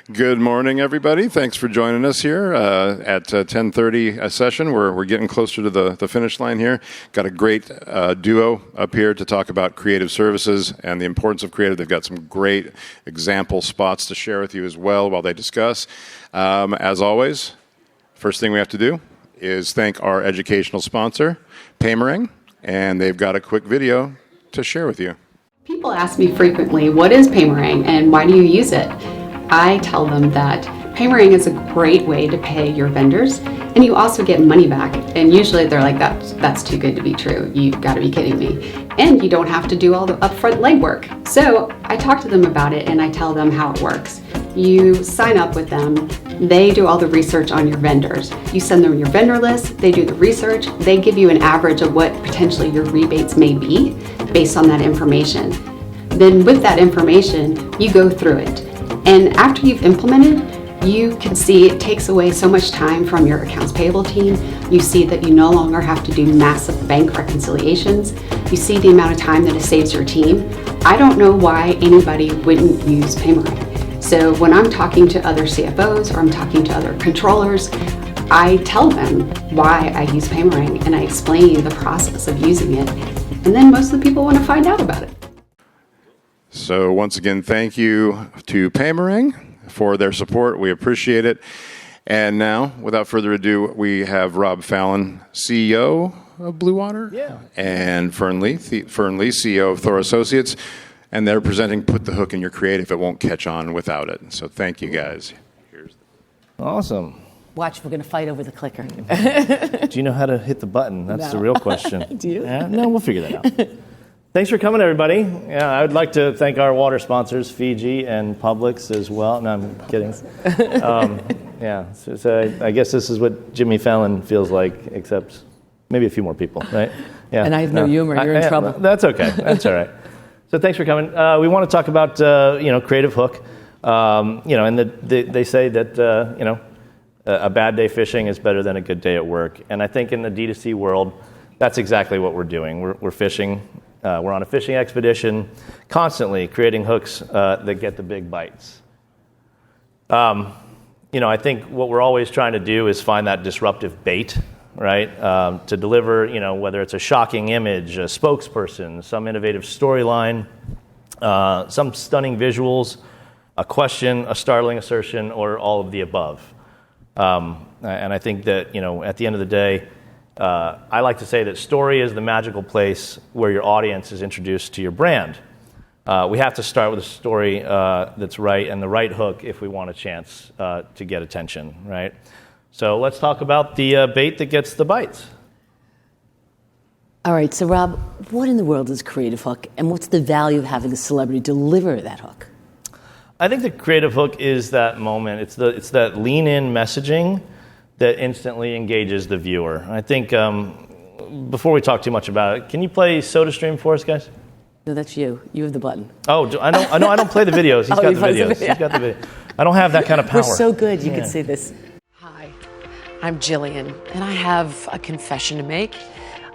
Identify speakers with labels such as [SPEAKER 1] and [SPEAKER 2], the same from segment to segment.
[SPEAKER 1] Good morning, everybody. Thanks for joining us here at 10:30 session. We're getting closer to the finish line here. Got a great duo up here to talk about creative services and the importance of creative. They've got some great example spots to share with you as well while they discuss. As always, first thing we have to do is thank our educational sponsor, Paymering, and they've got a quick video to share with you.
[SPEAKER 2] People ask me frequently, what is Paymering and why do you use it? I tell them that Paymering is a great way to pay your vendors, and you also get money back. And usually they're like, that's too good to be true. You've got to be kidding me. And you don't have to do all the upfront legwork. So I talk to them about it and I tell them how it works. You sign up with them. They do all the research on your vendors. You send them your vendor list. They do the research. They give you an average of what potentially your rebates may be based on that information. Then with that information, you go through it. And after you've implemented, you can see it takes away so much time from your accounts payable team. You see that you no longer have to do massive bank reconciliations. You see the amount of time that it saves your team. I don't know why anybody wouldn't use Paymering. So when I'm talking to other CFOs or I'm talking to other controllers, I tell them why I use Paymering and I explain the process of using it. And then most of the people want to find out about it.
[SPEAKER 1] So once again, thank you to Paymering for their support. We appreciate it. And now, without further ado, we have Rob Fallon, CEO of Blue Water, and Fern Lee, CEO of Thor Associates. And they're presenting Put the Hook in Your Creative. It won't catch on without it. So thank you, guys.
[SPEAKER 3] Awesome.
[SPEAKER 4] Watch, we're going to fight over the clicker.
[SPEAKER 3] Do you know how to hit the button? That's the real question.
[SPEAKER 4] Do you?
[SPEAKER 3] No, we'll figure that out. Thanks for coming, everybody. Yeah, I would like to thank our water sponsors, Fiji and Publix as well. No, I'm kidding. So I guess this is what Jimmy Fallon feels like, except maybe a few more people, right? Yeah.
[SPEAKER 4] And I have no humor. You're in trouble.
[SPEAKER 3] That's okay. That's all right. So thanks for coming. We want to talk about Creative Hook. And they say that a bad day fishing is better than a good day at work. And I think in the D2C world, that's exactly what we're doing. We're fishing. We're on a fishing expedition, constantly creating hooks that get the big bites. I think what we're always trying to do is find that disruptive bait, right? To deliver, whether it's a shocking image, a spokesperson, some innovative storyline, some stunning visuals, a question, a startling assertion, or all of the above. And I think that, at the end of the day, I like to say that story is the magical place where your audience is introduced to your brand. We have to start with a story that's right and the right hook if we want a chance to get attention, right? So let's talk about the bait that gets the bites.
[SPEAKER 4] All right, so Rob, what in the world is Creative Hook, and what's the value of having a celebrity deliver that hook?
[SPEAKER 3] I think the Creative Hook is that moment. It's that lean-in messaging that instantly engages the viewer. I think before we talk too much about it, can you play SodaStream for us, guys?
[SPEAKER 4] No, that's you. You have the button.
[SPEAKER 3] Oh, I know. I don't play the videos. He's got the videos. He's got the video. I don't have that kind of power.
[SPEAKER 4] We're so good. You can see this.
[SPEAKER 5] Hi, I'm Jillian, and I have a confession to make.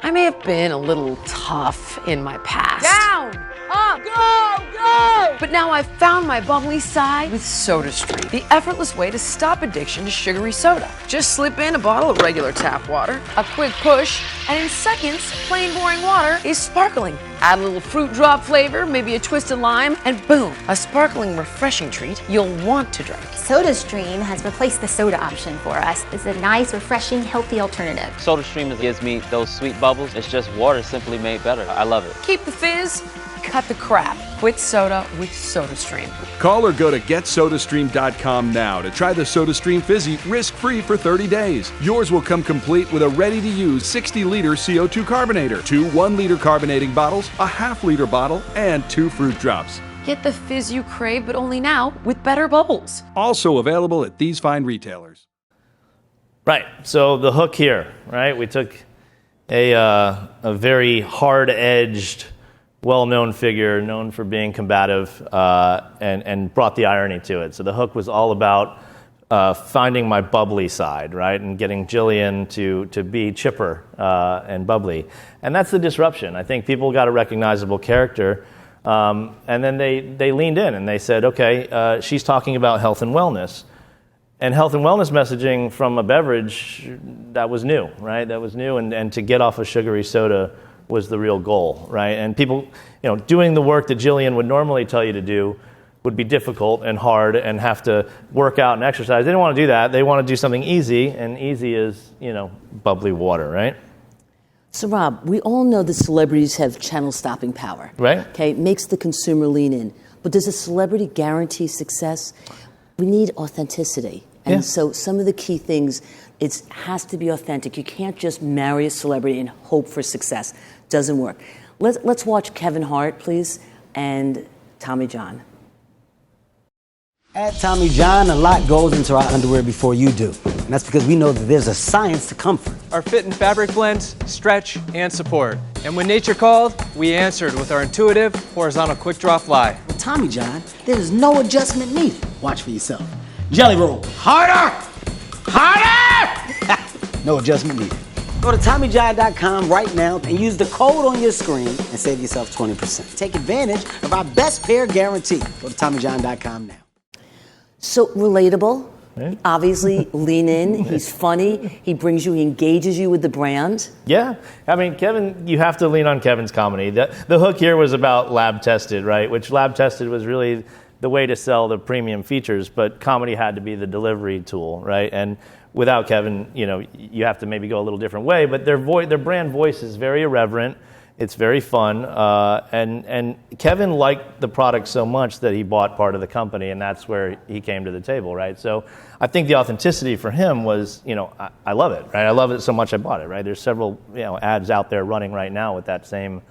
[SPEAKER 5] I may have been a little tough in my past.
[SPEAKER 6] Down! Up! Go! Go!
[SPEAKER 5] But now I've found my bubbly side with SodaStream, the effortless way to stop addiction to sugary soda. Just slip in a bottle of regular tap water, a quick push, and in seconds, plain boring water is sparkling. Add a little fruit drop flavor, maybe a twist of lime, and boom, a sparkling, refreshing treat you'll want to drink.
[SPEAKER 7] SodaStream has replaced the soda option for us. It's a nice, refreshing, healthy alternative.
[SPEAKER 8] SodaStream gives me those sweet bubbles. It's just water simply made better. I love it.
[SPEAKER 5] Keep the fizz, cut the crap. Quit soda with SodaStream.
[SPEAKER 9] Call or go to GetSodaStream.com now to try the SodaStream Fizzy risk-free for 30 days. Yours will come complete with a ready-to-use 60-liter CO2 carbonator, 2 1-liter carbonating bottles, a half-liter bottle, and 2 fruit drops.
[SPEAKER 5] Get the fizz you crave, but only now with better bubbles.
[SPEAKER 9] Also available at these fine retailers.
[SPEAKER 3] Right. So the hook here, right? We took a very hard-edged, well-known figure, known for being combative, and brought the irony to it. So the hook was all about finding my bubbly side, right, and getting Jillian to be chipper and bubbly. And that's the disruption. I think people got a recognizable character And then they leaned in and they said, okay, she's talking about health and wellness. And health and wellness messaging from a beverage, that was new, right? That was new, and to get off a sugary soda was the real goal, right? And people, doing the work that Jillian would normally tell you to do would be difficult and hard and have to work out and exercise. They didn't want to do that. They want to do something easy, and easy is, bubbly water, right?
[SPEAKER 4] So, Rob, we all know that celebrities have channel-stopping power.
[SPEAKER 3] Right.
[SPEAKER 4] Okay, it makes the consumer lean in. But does a celebrity guarantee success? We need authenticity. And so some of the key things, it has to be authentic. You can't just marry a celebrity and hope for success. Doesn't work. Let's watch Kevin Hart, please, and Tommy John.
[SPEAKER 10] At Tommy John, a lot goes into our underwear before you do. And that's because we know that there's a science to comfort.
[SPEAKER 11] Our fit and fabric blends stretch and support. And when nature called, we answered with our intuitive horizontal quick draw fly.
[SPEAKER 10] With Tommy John, there is no adjustment needed. Watch for yourself. Jelly roll. Harder! Harder! No adjustment needed. Go to TommyJohn.com right now and use the code on your screen and save yourself 20%. Take advantage of our best pair guarantee. Go to TommyJohn.com now.
[SPEAKER 4] So relatable, obviously lean in, he's funny, he brings you, he engages you with the brand.
[SPEAKER 3] Yeah, I mean, Kevin, you have to lean on Kevin's comedy. The hook here was about lab tested, right? Which lab tested was really the way to sell the premium features, but comedy had to be the delivery tool, right? And without Kevin, you have to maybe go a little different way, but their brand voice is very irreverent. It's very fun, and Kevin liked the product so much that he bought part of the company, and that's where he came to the table, right? So I think the authenticity for him was, I love it, right? I love it so much I bought it, right? There's several, ads out there running right now with that same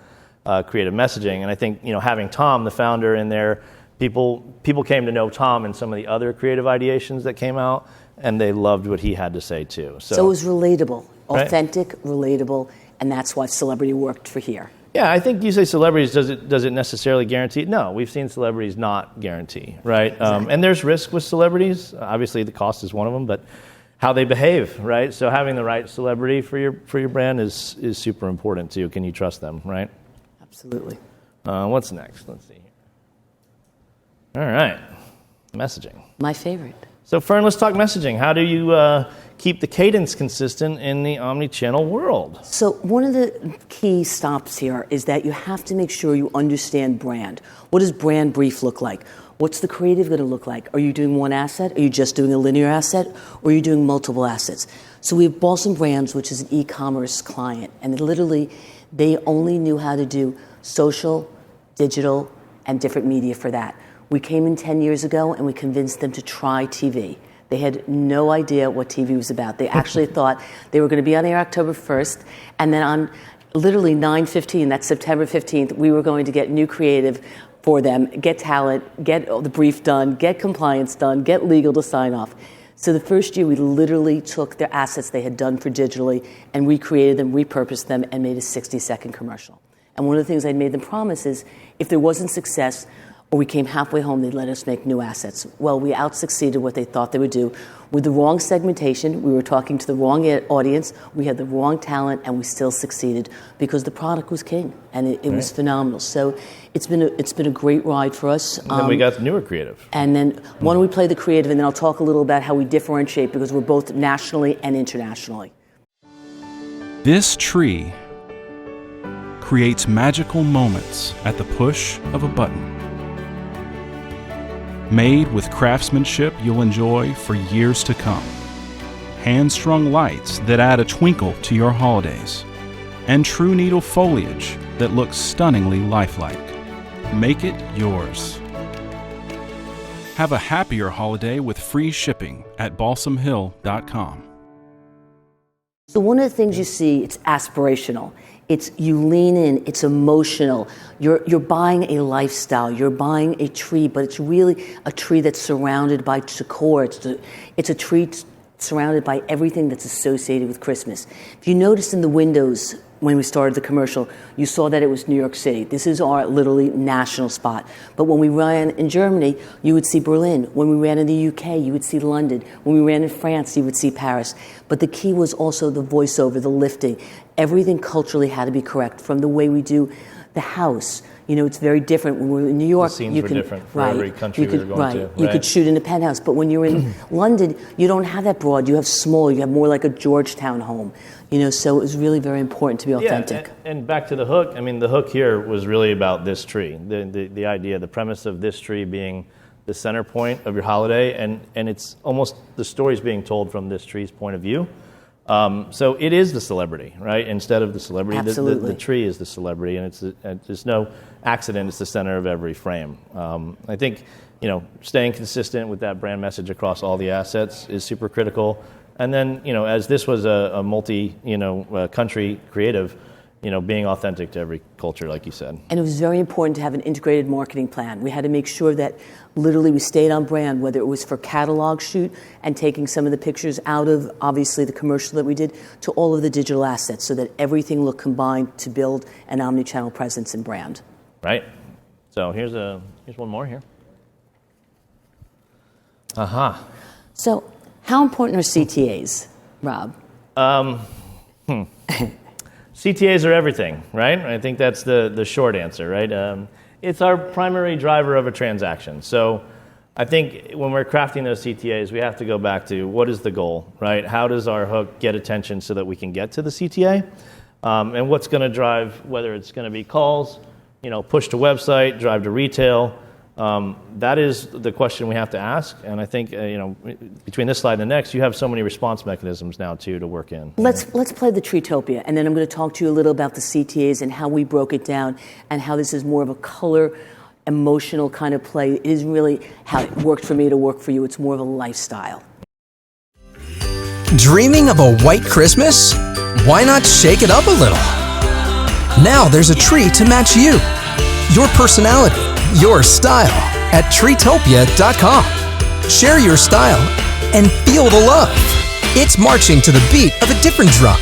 [SPEAKER 3] creative messaging, and I think, having Tom, the founder, in there, people came to know Tom and some of the other creative ideations that came out, and they loved what he had to say too.
[SPEAKER 4] So it was relatable, authentic,
[SPEAKER 3] right?
[SPEAKER 4] Relatable. And that's why celebrity worked for here.
[SPEAKER 3] Yeah, I think you say celebrities, does it necessarily guarantee? No, we've seen celebrities not guarantee, right? Exactly. And there's risk with celebrities. Obviously, the cost is one of them, but how they behave, right? So having the right celebrity for your brand is super important too. Can you trust them, right?
[SPEAKER 4] Absolutely.
[SPEAKER 3] What's next? Let's see here. All right, messaging.
[SPEAKER 4] My favorite.
[SPEAKER 3] So Fern, let's talk messaging. How do you keep the cadence consistent in the omni-channel world?
[SPEAKER 4] So one of the key stops here is that you have to make sure you understand brand. What does brand brief look like? What's the creative going to look like? Are you doing one asset? Are you just doing a linear asset? Or are you doing multiple assets? So we have Balsam Brands, which is an e-commerce client, and literally they only knew how to do social, digital, and different media for that. We came in 10 years ago and we convinced them to try TV. They had no idea what TV was about. They actually thought they were going to be on air October 1st, and then on literally 9/15, that's September 15th, we were going to get new creative for them, get talent, get the brief done, get compliance done, get legal to sign off. So the first year we literally took their assets they had done for digitally and recreated them, repurposed them, and made a 60-second commercial. And one of the things I'd made them promise is if there wasn't success, or we came halfway home, they'd let us make new assets. Well, we out-succeeded what they thought they would do. With the wrong segmentation, we were talking to the wrong audience, we had the wrong talent, and we still succeeded because the product was king, and it was phenomenal. So it's been a great ride for us.
[SPEAKER 3] And then we got the newer creative.
[SPEAKER 4] And then why don't we play the creative, and then I'll talk a little about how we differentiate because we're both nationally and internationally.
[SPEAKER 9] This tree creates magical moments at the push of a button. Made with craftsmanship you'll enjoy for years to come. Hand-strung lights that add a twinkle to your holidays. And true needle foliage that looks stunningly lifelike. Make it yours. Have a happier holiday with free shipping at balsamhill.com.
[SPEAKER 4] So one of the things you see, it's aspirational. It's you lean in, it's emotional. You're buying a lifestyle, you're buying a tree, but it's really a tree that's surrounded by decor. It's a tree surrounded by everything that's associated with Christmas. If you noticed in the windows when we started the commercial, you saw that it was New York City. This is our literally national spot. But when we ran in Germany, you would see Berlin. When we ran in the UK, you would see London. When we ran in France, you would see Paris. But the key was also the voiceover, the lifting. Everything culturally had to be correct, from the way we do the house. It's very different. When we're in New York,
[SPEAKER 3] The scenes were different for every country we were going to.
[SPEAKER 4] You could shoot in a penthouse, but when you're in London, you don't have that broad. You have smaller. You have more like a Georgetown home. So it was really very important to be authentic.
[SPEAKER 3] Yeah, and back to the hook. I mean, the hook here was really about this tree. The idea, the premise of this tree being the center point of your holiday, and it's almost the story's being told from this tree's point of view. So it is the celebrity, right? Instead of the celebrity, the tree is the celebrity, and it's no accident. It's the center of every frame. I think staying consistent with that brand message across all the assets is super critical. And then as this was a multi country creative, being authentic to every culture, like you said.
[SPEAKER 4] And it was very important to have an integrated marketing plan. We had to make sure that literally we stayed on brand, whether it was for catalog shoot and taking some of the pictures out of, obviously, the commercial that we did, to all of the digital assets, so that everything looked combined to build an omnichannel presence and brand.
[SPEAKER 3] Right. So here's one more here. Aha.
[SPEAKER 4] So how important are CTAs, Rob?
[SPEAKER 3] CTAs are everything, right? I think that's the short answer, right? It's our primary driver of a transaction. So I think when we're crafting those CTAs, we have to go back to what is the goal, right? How does our hook get attention so that we can get to the CTA? And what's going to drive, whether it's going to be calls, push to website, drive to retail. That is the question we have to ask, and I think between this slide and the next, you have so many response mechanisms now too to work in.
[SPEAKER 4] Let's play the Treetopia, and then I'm going to talk to you a little about the CTAs and how we broke it down, and how this is more of a color, emotional kind of play. It is really how it worked for me to work for you. It's more of a lifestyle.
[SPEAKER 12] Dreaming of a white Christmas? Why not shake it up a little? Now there's a tree to match you, your personality, your style at Treetopia.com. Share your style and feel the love. It's marching to the beat of a different drum.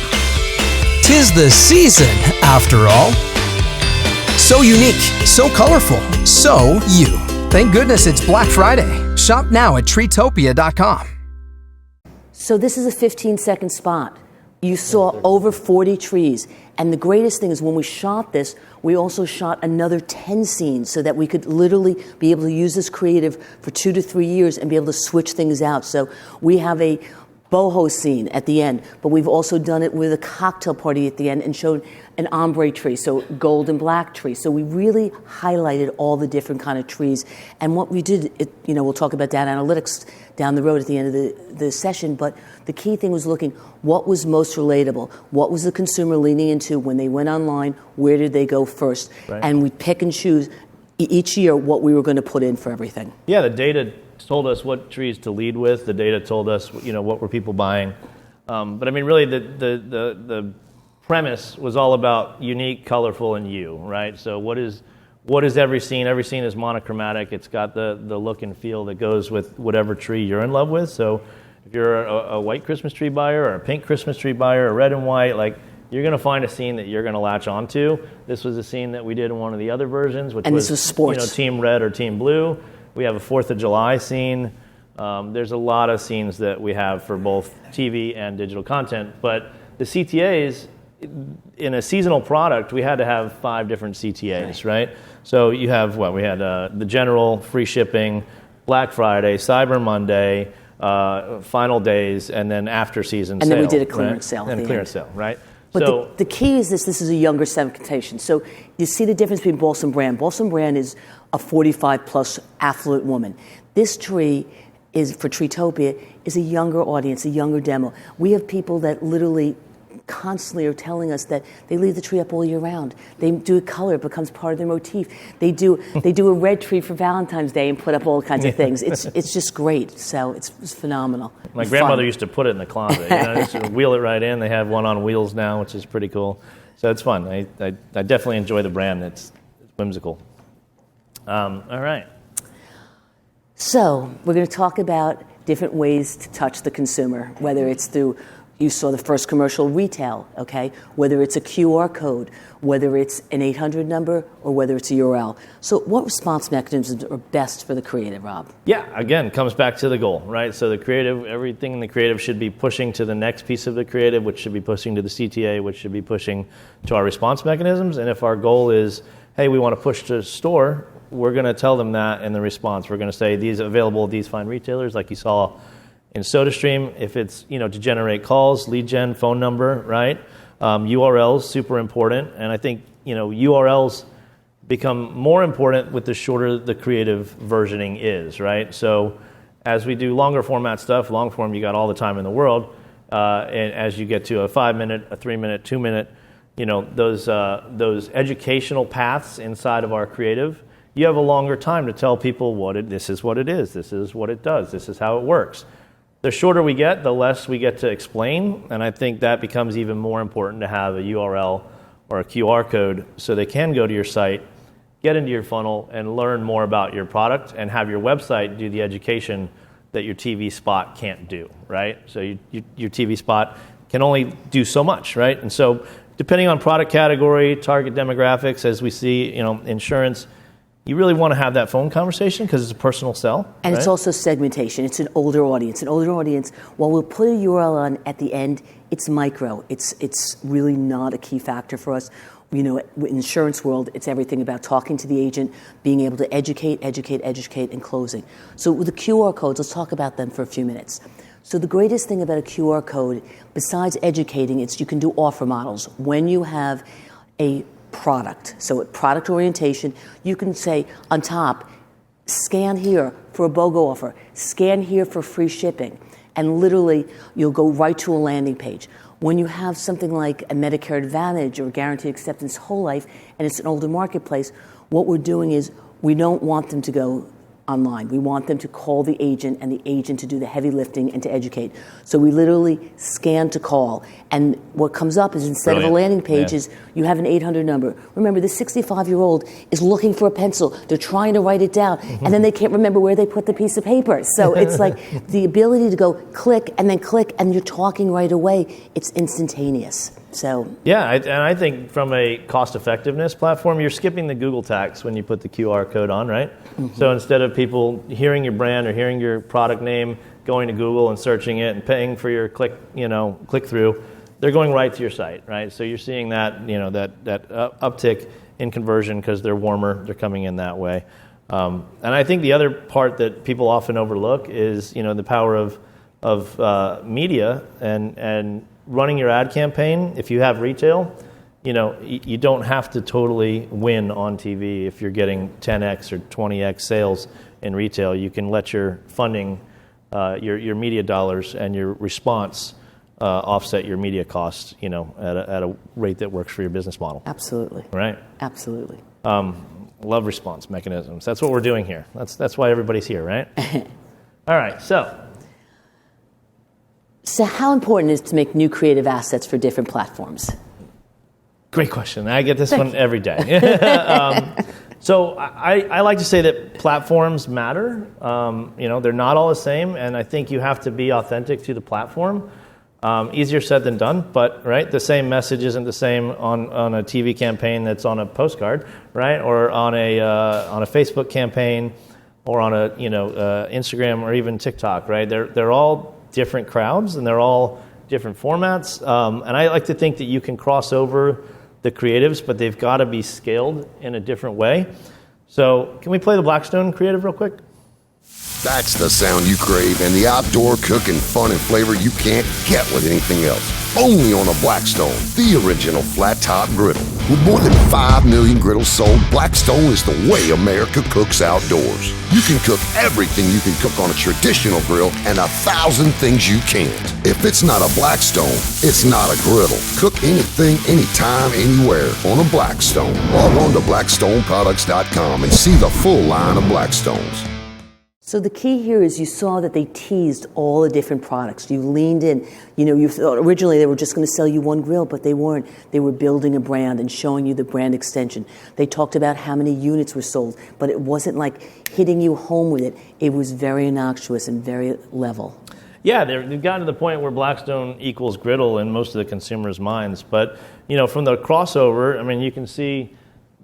[SPEAKER 12] 'Tis the season, after all. So unique, so colorful, so you. Thank goodness it's Black Friday. Shop now at Treetopia.com.
[SPEAKER 4] So this is a 15-second spot. You saw over 40 trees. And the greatest thing is when we shot this, we also shot another 10 scenes so that we could literally be able to use this creative for 2 to 3 years and be able to switch things out. So we have a boho scene at the end, but we've also done it with a cocktail party at the end and showed an ombre tree, so gold and black tree. So we really highlighted all the different kind of trees. And what we did, we'll talk about data analytics down the road at the end of the session, but the key thing was looking what was most relatable, what was the consumer leaning into when they went online, where did they go first, right. And we pick and choose each year what we were going to put in for everything.
[SPEAKER 3] Yeah, the data told us what trees to lead with. The data told us, what were people buying. But I mean, really, the premise was all about unique, colorful, and you, right? So what is every scene? Every scene is monochromatic. It's got the look and feel that goes with whatever tree you're in love with. So if you're a white Christmas tree buyer or a pink Christmas tree buyer or red and white, you're going to find a scene that you're going to latch onto. This was a scene that we did in one of the other versions, which
[SPEAKER 4] was sports.
[SPEAKER 3] Team red or team blue. We have a 4th of July scene. There's a lot of scenes that we have for both TV and digital content. But the CTAs, in a seasonal product, we had to have 5 different CTAs, right? So you have we had the general, free shipping, Black Friday, Cyber Monday, final days, and then after season
[SPEAKER 4] and
[SPEAKER 3] sale.
[SPEAKER 4] And then we did a clearance sale.
[SPEAKER 3] And a clearance sale, right?
[SPEAKER 4] But the key is this is a younger segmentation. So you see the difference between Balsam Brand. Balsam Brand is a 45-plus affluent woman. This tree is, for Treetopia, is a younger audience, a younger demo. We have people that literally constantly are telling us that they leave the tree up all year round. They do a color, it becomes part of their motif. They do a red tree for Valentine's Day and put up all kinds of things. It's just great. So it's phenomenal.
[SPEAKER 3] My grandmother used to put it in the closet. Just wheel it right in. They have one on wheels now, which is pretty cool. So it's fun. I definitely enjoy the brand. It's whimsical. All right.
[SPEAKER 4] So we're going to talk about different ways to touch the consumer, whether it's through, you saw the first commercial, retail, okay? Whether it's a QR code, whether it's an 800 number, or whether it's a URL. So what response mechanisms are best for the creative, Rob?
[SPEAKER 3] Yeah, again, comes back to the goal, right? So the creative, everything in the creative should be pushing to the next piece of the creative, which should be pushing to the CTA, which should be pushing to our response mechanisms. And if our goal is hey, we want to push to store, we're going to tell them that in the response. We're going to say these available at these fine retailers, like you saw in SodaStream. If it's, to generate calls, lead gen, phone number, right? URLs, super important. And I think, URLs become more important with the shorter the creative versioning is, right? So as we do longer format stuff, long form, you got all the time in the world. And as you get to a 5-minute, a 3-minute, 2-minute, those educational paths inside of our creative, you have a longer time to tell people this is what it is, this is what it does, this is how it works. The shorter we get, the less we get to explain, and I think that becomes even more important to have a URL or a QR code so they can go to your site, get into your funnel, and learn more about your product, and have your website do the education that your TV spot can't do, right? So your TV spot can only do so much, right? And so depending on product category, target demographics, as we see, insurance, you really want to have that phone conversation because it's a personal sell.
[SPEAKER 4] And
[SPEAKER 3] right?
[SPEAKER 4] It's also segmentation. It's an older audience. While we'll put a URL on at the end, it's micro. It's really not a key factor for us. In the insurance world, it's everything about talking to the agent, being able to educate, and closing. So with the QR codes, let's talk about them for a few minutes. So the greatest thing about a QR code, besides educating, it's you can do offer models. When you have a product, so product orientation, you can say on top, scan here for a BOGO offer, scan here for free shipping, and literally you'll go right to a landing page. When you have something like a Medicare Advantage or Guaranteed Acceptance Whole Life, and it's an older marketplace, what we're doing is we don't want them to go online. We want them to call the agent and the agent to do the heavy lifting and to educate. So we literally scan to call. And what comes up is instead of a landing page is you have an 800 number. Remember, the 65-year-old is looking for a pencil. They're trying to write it down. And then they can't remember where they put the piece of paper. So it's like the ability to go click, and you're talking right away. It's instantaneous. So
[SPEAKER 3] yeah, and I think from a cost-effectiveness platform, you're skipping the Google tax when you put the QR code on, right? Mm-hmm. So instead of people hearing your brand or hearing your product name, going to Google and searching it and paying for your click-through, they're going right to your site, right? So you're seeing that that uptick in conversion because they're warmer, they're coming in that way. And I think the other part that people often overlook is the power of media and running your ad campaign. If you have retail, you don't have to totally win on TV if you're getting 10x or 20x sales in retail. You can let your funding, your media dollars and your response offset your media costs, at a rate that works for your business model.
[SPEAKER 4] Absolutely.
[SPEAKER 3] Right?
[SPEAKER 4] Absolutely.
[SPEAKER 3] Love response mechanisms. That's what we're doing here. That's why everybody's here, right? All right,
[SPEAKER 4] So how important is it to make new creative assets for different platforms?
[SPEAKER 3] Great question. I get this one every day. So I like to say that platforms matter. They're not all the same, and I think you have to be authentic to the platform. Easier said than done, but right, the same message isn't the same on a TV campaign that's on a postcard, right, or on a Facebook campaign, or on a Instagram or even TikTok, right? They're all different crowds, and they're all different formats. And I like to think that you can cross over the creatives, but they've got to be scaled in a different way. So can we play the Blackstone creative real quick?
[SPEAKER 13] That's the sound you crave and the outdoor cooking fun and flavor you can't get with anything else. Only on a Blackstone, the original flat-top griddle. With more than 5 million griddles sold, Blackstone is the way America cooks outdoors. You can cook everything you can cook on a traditional grill and 1,000 things you can't. If it's not a Blackstone, it's not a griddle. Cook anything, anytime, anywhere on a Blackstone. Log on to blackstoneproducts.com and see the full line of Blackstones.
[SPEAKER 4] So the key here is you saw that they teased all the different products. You leaned in. You thought originally they were just going to sell you one grill, but they weren't. They were building a brand and showing you the brand extension. They talked about how many units were sold, but it wasn't like hitting you home with it. It was very innocuous and very level.
[SPEAKER 3] Yeah, they've gotten to the point where Blackstone equals griddle in most of the consumers' minds. But, from the crossover, you can see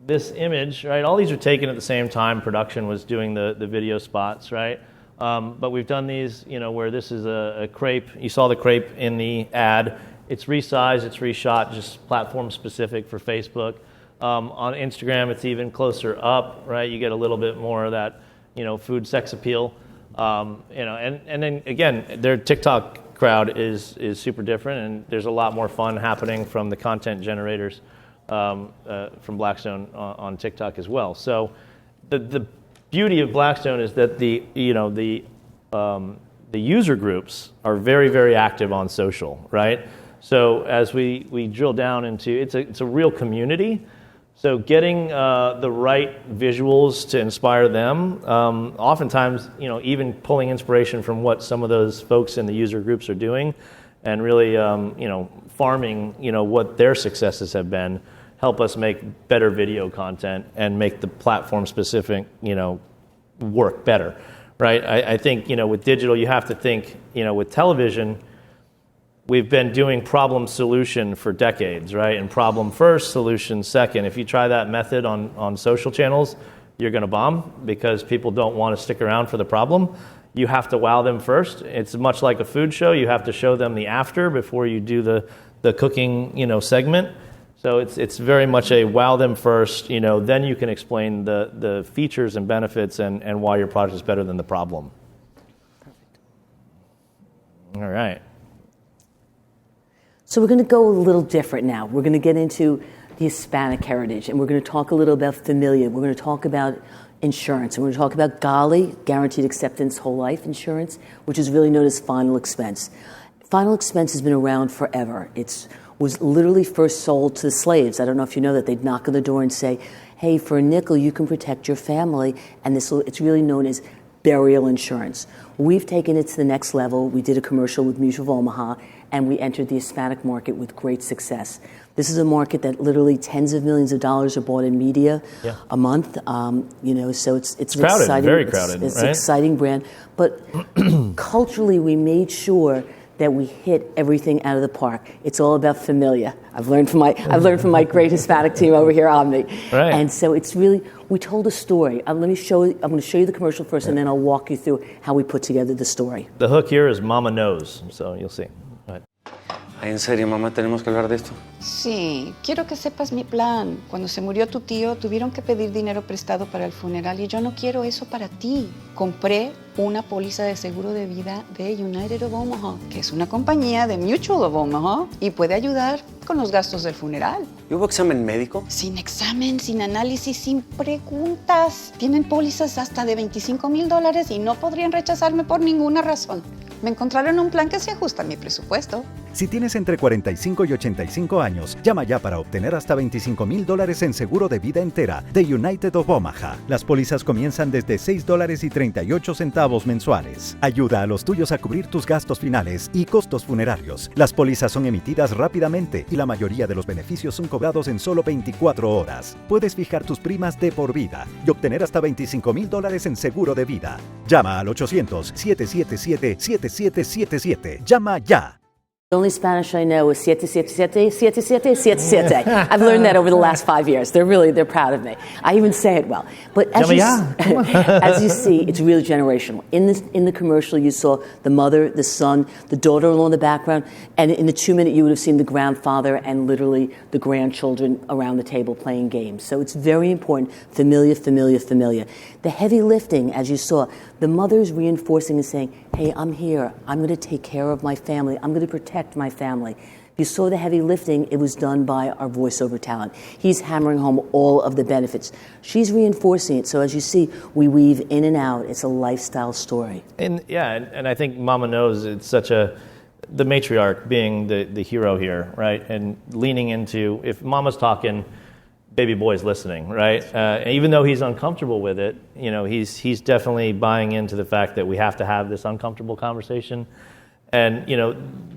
[SPEAKER 3] this image, right? All these are taken at the same time. Production was doing the video spots, right? But we've done these, where this is a crepe. You saw the crepe in the ad. It's resized, it's reshot, just platform specific for Facebook. On Instagram, it's even closer up, right? You get a little bit more of that, food sex appeal. And then again, their TikTok crowd is super different, and there's a lot more fun happening from the content generators from Blackstone on TikTok as well. So the beauty of Blackstone is that the user groups are very, very active on social, right? So as we drill down into it's a real community. So getting the right visuals to inspire them, oftentimes, even pulling inspiration from what some of those folks in the user groups are doing, and really, farming, what their successes have been, help us make better video content and make the platform specific, work better, right? I think, with digital, you have to think, with television, we've been doing problem solution for decades, right? And problem first, solution second. If you try that method on social channels, you're going to bomb because people don't want to stick around for the problem. You have to wow them first. It's much like a food show. You have to show them the after before you do the cooking, segment. So it's very much a wow them first, then you can explain the features and benefits and why your product is better than the problem. Perfect. All right.
[SPEAKER 4] So we're going to go a little different now. We're going to get into the Hispanic heritage, and we're going to talk a little about familia. We're going to talk about insurance, and we're going to talk about GALI, Guaranteed Acceptance Whole Life Insurance, which is really known as final expense. Final expense has been around forever. It was literally first sold to the slaves. I don't know if you know that. They'd knock on the door and say, hey, for a nickel, you can protect your family, and it's really known as burial insurance. We've taken it to the next level. We did a commercial with Mutual of Omaha, and we entered the Hispanic market with great success. This is a market that literally tens of millions of dollars are bought in media a month. So it's an
[SPEAKER 3] crowded,
[SPEAKER 4] exciting,
[SPEAKER 3] very crowded,
[SPEAKER 4] it's
[SPEAKER 3] right?
[SPEAKER 4] an exciting brand. But culturally, we made sure that we hit everything out of the park. It's all about familia. I've learned from my great Hispanic team over here on me.
[SPEAKER 3] Right.
[SPEAKER 4] And so it's really, we told a story. I'm going to show you the commercial first, and then I'll walk you through how we put together the story.
[SPEAKER 3] The hook here is Mama Knows, so you'll see. Go ahead.
[SPEAKER 14] ¿En serio, mamá, tenemos que hablar de esto?
[SPEAKER 15] Sí, quiero que sepas mi plan. Cuando se murió tu tío, tuvieron que pedir dinero prestado para el funeral y yo no quiero eso para ti. Compré una póliza de seguro de vida de United of Omaha, que es una compañía de Mutual of Omaha y puede ayudar con los gastos del funeral.
[SPEAKER 14] ¿Y hubo examen médico?
[SPEAKER 15] Sin examen, sin análisis, sin preguntas. Tienen pólizas hasta de $25,000 y no podrían rechazarme por ninguna razón. Me encontraron un plan que se ajusta a mi presupuesto.
[SPEAKER 16] Si tienes entre 45 y 85 años, llama ya para obtener hasta $25,000 en seguro de vida entera de United of Omaha. Las pólizas comienzan desde $6.38 mensuales. Ayuda a los tuyos a cubrir tus gastos finales y costos funerarios. Las pólizas son emitidas rápidamente y la mayoría de los beneficios son cobrados en solo 24 horas. Puedes fijar tus primas de por vida y obtener hasta $25,000 en seguro de vida. Llama al 800-777-7777. Llama ya.
[SPEAKER 4] The only Spanish I know is 777. I've learned that over the last 5 years. They're proud of me. I even say it well. But as you see, it's really generational. In the commercial, you saw the mother, the son, the daughter-in-law in the background, and in the 2-minute, you would have seen the grandfather and literally the grandchildren around the table playing games. So it's very important. Familia, familia, familia. The heavy lifting, as you saw, the mother's reinforcing and saying, hey, I'm here. I'm going to take care of my family. I'm going to protect my family. If you saw the heavy lifting, it was done by our voiceover talent. He's hammering home all of the benefits. She's reinforcing it. So as you see, we weave in and out. It's a lifestyle story.
[SPEAKER 3] And I think Mama Knows, it's such the matriarch being the hero here, right? And leaning into, if Mama's talking, baby boy's listening, right? Even though he's uncomfortable with it, he's definitely buying into the fact that we have to have this uncomfortable conversation. And,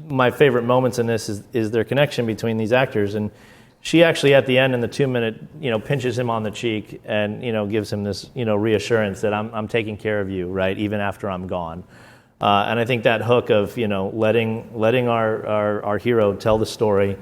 [SPEAKER 3] my favorite moments in this is their connection between these actors. And she actually, at the end, in the 2-minute, pinches him on the cheek and, gives him this, reassurance that I'm taking care of you, right, even after I'm gone. And I think that hook of, letting our hero tell the story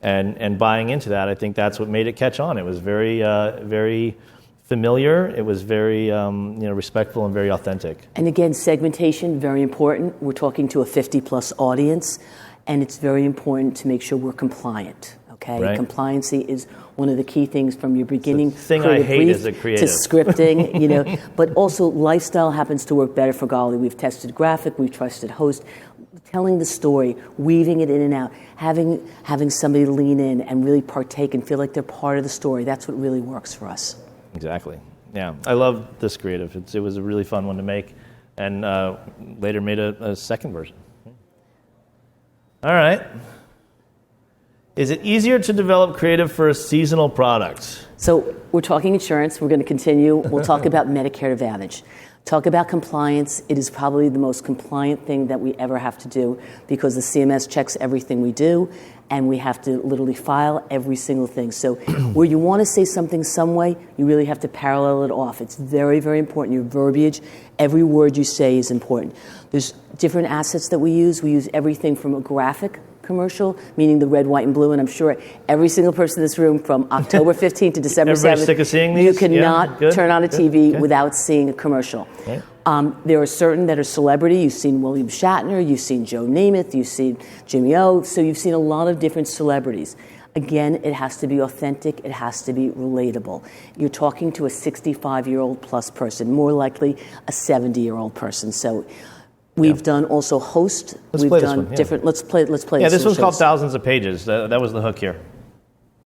[SPEAKER 3] and buying into that, I think that's what made it catch on. It was very, very familiar. It was very, respectful and very authentic.
[SPEAKER 4] And again, segmentation, very important. We're talking to a 50-plus audience, and it's very important to make sure we're compliant. Okay,
[SPEAKER 3] Right.
[SPEAKER 4] compliancy is one of the key things from your beginning
[SPEAKER 3] thing I
[SPEAKER 4] creative
[SPEAKER 3] hate
[SPEAKER 4] brief
[SPEAKER 3] as a creative.
[SPEAKER 4] to scripting, you know. But also, lifestyle happens to work better for Golly. We've tested graphic, we've tested host, telling the story, weaving it in and out, having somebody lean in and really partake and feel like they're part of the story. That's what really works for us.
[SPEAKER 3] Exactly. Yeah, I love this creative. It was a really fun one to make, and later made a second version. All right. Is it easier to develop creative for a seasonal product?
[SPEAKER 4] So we're talking insurance. We're going to continue. We'll talk about Medicare Advantage. Talk about compliance. It is probably the most compliant thing that we ever have to do because the CMS checks everything we do, and we have to literally file every single thing. So where you want to say something some way, you really have to parallel it off. It's very, very important. Your verbiage, every word you say is important. There's different assets that we use. We use everything from a graphic commercial, meaning the red, white, and blue, and I'm sure every single person in this room from October 15th to December 7th,
[SPEAKER 3] Everybody's sick of seeing these?
[SPEAKER 4] you cannot
[SPEAKER 3] Yeah,
[SPEAKER 4] turn on a TV without seeing a commercial.
[SPEAKER 3] Okay.
[SPEAKER 4] There are certain that are celebrity. You've seen William Shatner, you've seen Joe Namath, you've seen Jimmy O, so you've seen a lot of different celebrities. Again, it has to be authentic, it has to be relatable. You're talking to a 65-year-old plus person, more likely a 70-year-old person. So we've done also host. We've
[SPEAKER 3] play this
[SPEAKER 4] done
[SPEAKER 3] one, yeah.
[SPEAKER 4] different. Let's play.
[SPEAKER 3] Yeah, this one's called
[SPEAKER 4] shows.
[SPEAKER 3] Thousands of Pages. That was the hook here.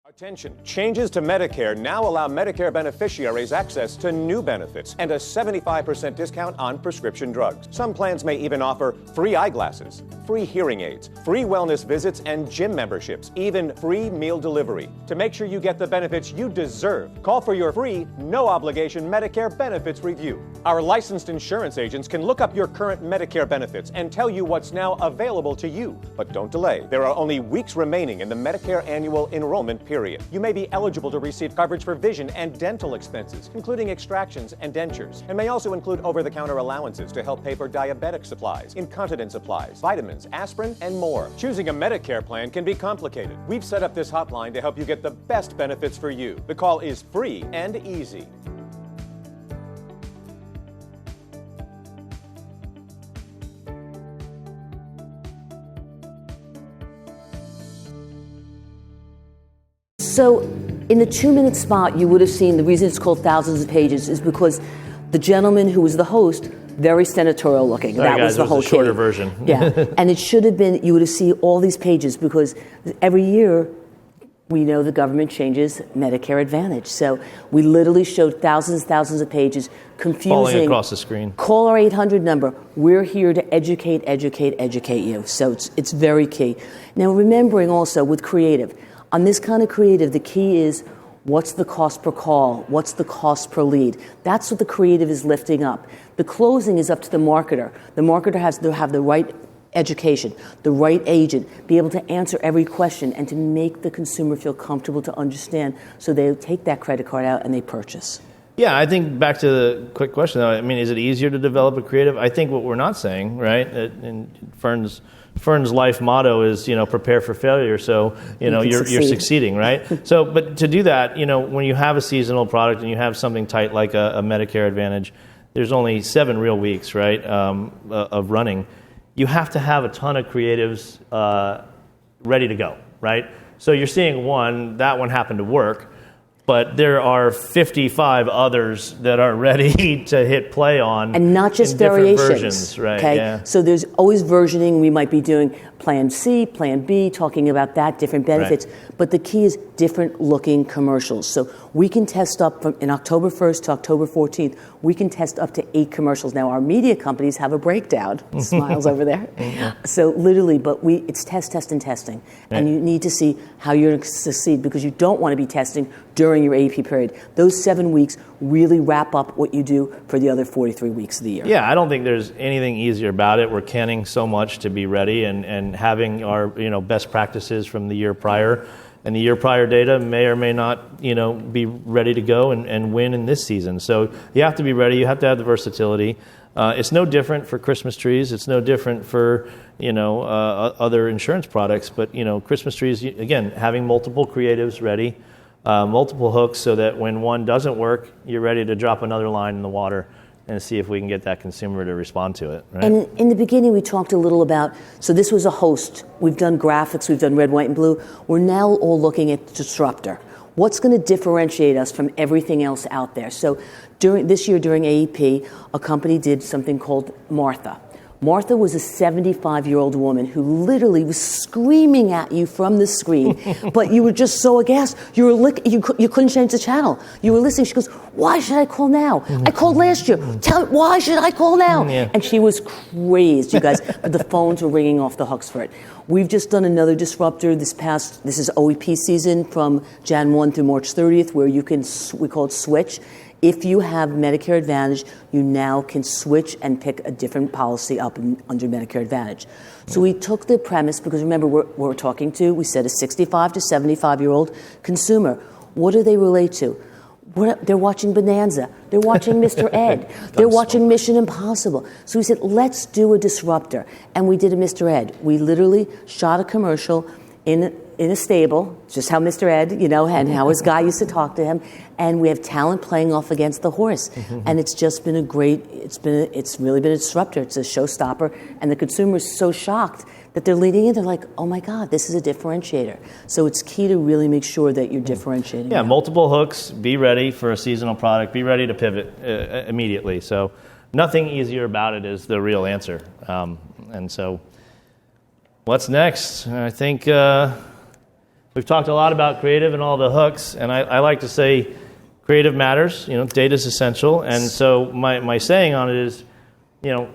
[SPEAKER 17] Attention. Changes to Medicare now allow Medicare beneficiaries access to new benefits and a 75% discount on prescription drugs. Some plans may even offer free eyeglasses, free hearing aids, free wellness visits and gym memberships, even free meal delivery. To make sure you get the benefits you deserve, call for your free, no-obligation Medicare benefits review. Our licensed insurance agents can look up your current Medicare benefits and tell you what's now available to you. But don't delay. There are only weeks remaining in the Medicare annual enrollment period. You may be eligible to receive coverage for vision and dental expenses, including extractions and dentures, and may also include over-the-counter allowances to help pay for diabetic supplies, incontinence supplies, vitamins, aspirin, and more. Choosing a Medicare plan can be complicated. We've set up this hotline to help you get the best benefits for you. The call is free and easy.
[SPEAKER 4] So in the 2-minute spot, you would have seen the reason it's called Thousands of Pages is because the gentleman who was the host, very senatorial looking.
[SPEAKER 3] Sorry,
[SPEAKER 4] that
[SPEAKER 3] guys,
[SPEAKER 4] was the
[SPEAKER 3] it
[SPEAKER 4] whole
[SPEAKER 3] a shorter
[SPEAKER 4] key.
[SPEAKER 3] version.
[SPEAKER 4] Yeah, and it should have been, you would have seen all these pages because every year we know the government changes Medicare Advantage. So we literally showed thousands of pages, confusing.
[SPEAKER 3] Falling across the screen.
[SPEAKER 4] Call our 800 number. We're here to educate you. So it's very key. Now remembering also with creative, on this kind of creative, the key is what's the cost per call? What's the cost per lead? That's what the creative is lifting up. The closing is up to the marketer. The marketer has to have the right education, the right agent, be able to answer every question and to make the consumer feel comfortable to understand so they take that credit card out and they purchase.
[SPEAKER 3] Yeah, I think back to the quick question, though, I mean, is it easier to develop a creative? I think what we're not saying, right, and Fern's life motto is, prepare for failure, so, you're succeeding, right? So, but to do that, when you have a seasonal product and you have something tight like a Medicare Advantage, there's only 7 real weeks, right, of running. You have to have a ton of creatives ready to go, right? So you're seeing that one happened to work, but there are 55 others that are ready to hit play on.
[SPEAKER 4] And not just
[SPEAKER 3] in different
[SPEAKER 4] variations.
[SPEAKER 3] Versions, right?
[SPEAKER 4] Okay?
[SPEAKER 3] Yeah.
[SPEAKER 4] So there's always versioning. We might be doing Plan C, Plan B, talking about that, different benefits.
[SPEAKER 3] Right.
[SPEAKER 4] But the key is different looking commercials. So we can test up from in October 1st to October 14th, we can test up to 8 commercials. Now our media companies have a breakdown. Smiles over there. So literally, but it's test, and testing. Right. And you need to see how you're going to succeed because you don't want to be testing during your AP period. Those 7 weeks really wrap up what you do for the other 43 weeks of the year.
[SPEAKER 3] Yeah, I don't think there's anything easier about it. We're canning so much to be ready and having our best practices from the year prior. And the year prior data may or may not be ready to go and win in this season. So you have to be ready. You have to have the versatility. It's no different for Christmas trees. It's no different for other insurance products. But Christmas trees, again, having multiple creatives ready, multiple hooks so that when one doesn't work, you're ready to drop another line in the water and see if we can get that consumer to respond to it. Right?
[SPEAKER 4] And in the beginning, we talked a little about, so this was a host. We've done graphics, we've done red, white, and blue. We're now all looking at disruptor. What's going to differentiate us from everything else out there? So this year during AEP, a company did something called Martha. Martha was a 75-year-old woman who literally was screaming at you from the screen, but you were just so aghast. You couldn't change the channel. You were listening. She goes, "Why should I call now? I called last year. Why should I call now?"
[SPEAKER 3] Yeah.
[SPEAKER 4] And she was crazed, you guys. But the phones were ringing off the hooks for it. We've just done another disruptor this is OEP season from Jan 1 through March 30th, where you can, we call it switch. If you have Medicare Advantage, you now can switch and pick a different policy up under Medicare Advantage. So we took the premise, because remember, we're talking to, we said a 65 to 75-year-old consumer. What do they relate to? They're watching Bonanza. They're watching Mr. Ed. They're watching Mission Impossible. So we said, let's do a disruptor. And we did a Mr. Ed. We literally shot a commercial in a stable, just how Mr. Ed, and how his guy used to talk to him. And we have talent playing off against the horse. And it's just been it's really been a disruptor. It's a showstopper. And the consumer is so shocked that they're leading in. They're like, oh my God, this is a differentiator. So it's key to really make sure that you're differentiating.
[SPEAKER 3] Yeah, multiple hooks, be ready for a seasonal product, be ready to pivot immediately. So nothing easier about it is the real answer. And so what's next? I think we've talked a lot about creative and all the hooks, and I like to say creative matters. Data is essential, and so my saying on it is,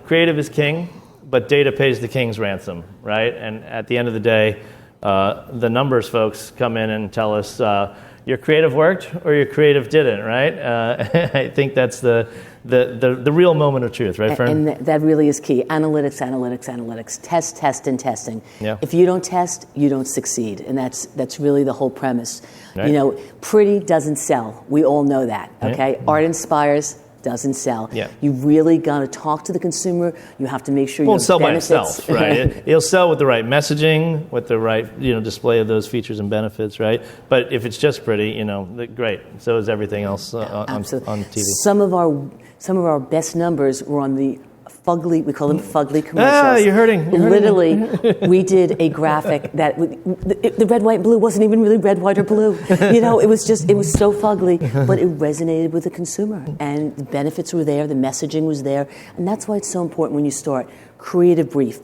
[SPEAKER 3] creative is king, but data pays the king's ransom, right? And at the end of the day, the numbers folks come in and tell us your creative worked or your creative didn't, right? I think that's the real moment of truth, right, Fern?
[SPEAKER 4] And that really is key. Analytics. Test, and testing.
[SPEAKER 3] Yeah.
[SPEAKER 4] If you don't test, you don't succeed. And that's really the whole premise.
[SPEAKER 3] Right.
[SPEAKER 4] Pretty doesn't sell. We all know that, okay?
[SPEAKER 3] Right.
[SPEAKER 4] Art inspires, doesn't sell.
[SPEAKER 3] Yeah.
[SPEAKER 4] You really got to talk to the consumer. You have to make sure
[SPEAKER 3] it won't sell
[SPEAKER 4] benefits.
[SPEAKER 3] by itself, right? It'll sell with the right messaging, with the right display of those features and benefits, right? But if it's just pretty, great. So is everything else on TV.
[SPEAKER 4] Some of our best numbers were on the fugly, we call them fugly commercials.
[SPEAKER 3] Ah, you're hurting.
[SPEAKER 4] Literally, we did a graphic that the red, white, and blue wasn't even really red, white, or blue. It was so fugly, but it resonated with the consumer. And the benefits were there, the messaging was there. And that's why it's so important when you start. Creative brief,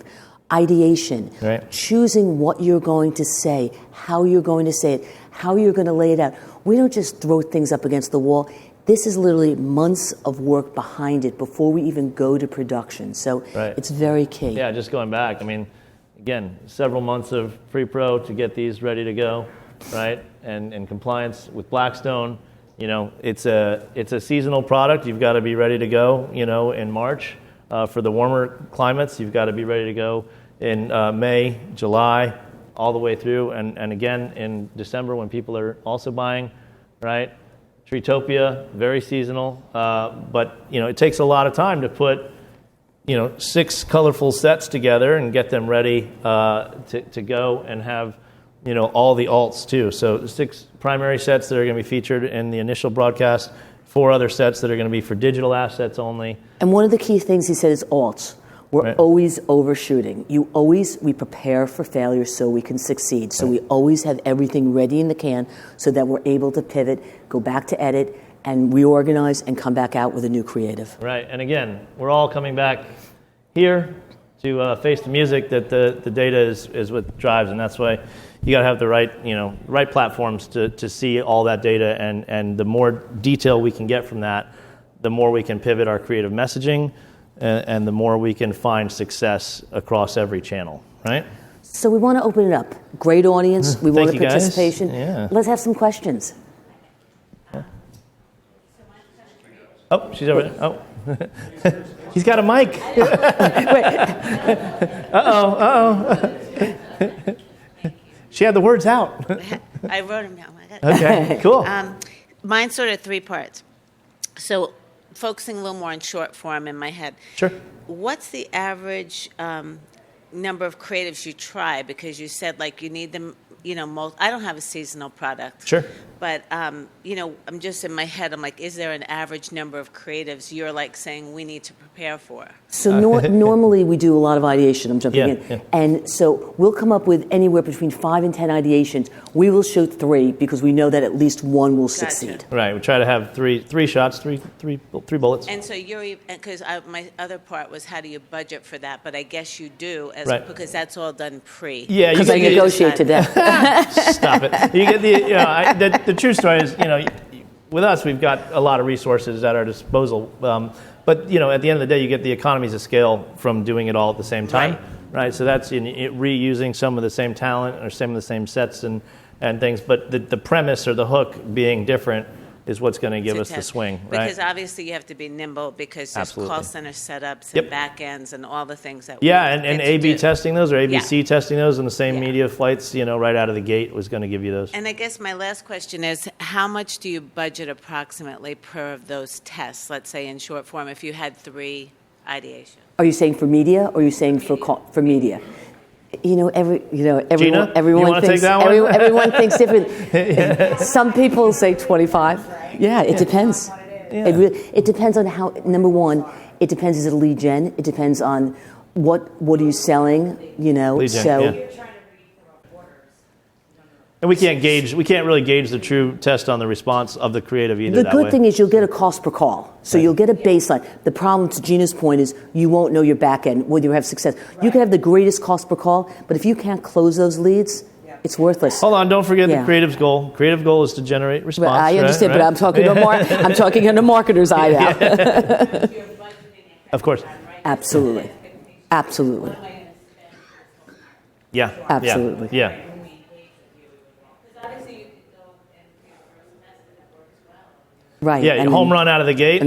[SPEAKER 4] ideation,
[SPEAKER 3] right.
[SPEAKER 4] Choosing what you're going to say, how you're going to say it, how you're going to lay it out. We don't just throw things up against the wall. This is literally months of work behind it before we even go to production. So
[SPEAKER 3] right.
[SPEAKER 4] It's very key.
[SPEAKER 3] Yeah, just going back, again, several months of pre-pro to get these ready to go, right? And in compliance with Blackstone, it's a seasonal product. You've got to be ready to go, in March. For the warmer climates, you've got to be ready to go in May, July, all the way through. And again, in December when people are also buying, right? Treetopia, very seasonal, but it takes a lot of time to put 6 colorful sets together and get them ready to go and have all the alts too. So 6 primary sets that are going to be featured in the initial broadcast, 4 other sets that are going to be for digital assets only.
[SPEAKER 4] And one of the key things he said is alts. We're
[SPEAKER 3] right.
[SPEAKER 4] always overshooting. We prepare for failure so we can succeed. So we always have everything ready in the can so that we're able to pivot, go back to edit, and reorganize and come back out with a new creative.
[SPEAKER 3] Right, and again, we're all coming back here to face the music that the data is what drives, and that's why you got to have the right platforms to see all that data, and the more detail we can get from that, the more we can pivot our creative messaging, and the more we can find success across every channel, right?
[SPEAKER 4] So we want to open it up. Great audience. We want participation.
[SPEAKER 3] Yeah.
[SPEAKER 4] Let's have some questions.
[SPEAKER 3] Yeah. Oh, she's over there. Oh. He's got a mic. Uh-oh. She had the words out.
[SPEAKER 18] I wrote them down.
[SPEAKER 3] Okay, cool.
[SPEAKER 18] Mine's sort of 3 parts. So focusing a little more on short form in my head.
[SPEAKER 3] Sure.
[SPEAKER 18] What's the average number of creatives you try? Because you said you need them I don't have a seasonal product.
[SPEAKER 3] Sure.
[SPEAKER 18] But, I'm just in my head, I'm like, is there an average number of creatives you're like saying we need to prepare for?
[SPEAKER 4] So normally we do a lot of ideation. I'm jumping in.
[SPEAKER 3] Yeah.
[SPEAKER 4] And so we'll come up with anywhere between 5 and 10 ideations. We will shoot 3 because we know that at least one will succeed.
[SPEAKER 3] Right. We try to have three shots, three bullets.
[SPEAKER 18] And so because my other part was how do you budget for that? But I guess you do, because that's all done pre.
[SPEAKER 3] Yeah,
[SPEAKER 4] because I negotiate to death.
[SPEAKER 3] Stop it. You get the true story is, with us, we've got a lot of resources at our disposal. But, at the end of the day, you get the economies of scale from doing it all at the same time. Right? So that's reusing some of the same talent or some of the same sets and things. But the premise or the hook being different is what's going to give us the swing. Right?
[SPEAKER 18] Because obviously you have to be nimble because there's call center setups and back ends and all the things that
[SPEAKER 3] and A/B testing those or ABC testing those in the same media flights, right out of the gate was going to give you those.
[SPEAKER 18] And I guess my last question is, how much do you budget approximately per of those tests, let's say in short form, if you had 3 ideations?
[SPEAKER 4] Are you saying for media or are you saying for media? Everyone
[SPEAKER 3] Gina,
[SPEAKER 4] everyone thinks everyone thinks different. Some people say 25. Yeah, it depends.
[SPEAKER 3] Yeah.
[SPEAKER 4] It depends on how. Number one, it depends. Is it a lead gen? It depends on what are you selling.
[SPEAKER 3] Lead gen, And we can't really gauge the true test on the response of the creative either.
[SPEAKER 4] The good thing is you'll get a cost per call. So you'll get a baseline. The problem, to Gina's point, is you won't know your back end, whether you have success. You can have the greatest cost per call, but if you can't close those leads, it's worthless.
[SPEAKER 3] Hold on, don't forget the creative's goal. Creative goal is to generate response.
[SPEAKER 4] I understand, but I'm talking I'm talking in a marketer's eye now.
[SPEAKER 3] Of course.
[SPEAKER 4] Absolutely.
[SPEAKER 3] Yeah.
[SPEAKER 4] Absolutely.
[SPEAKER 3] Yeah.
[SPEAKER 4] Right.
[SPEAKER 3] Yeah, home run out of the gate.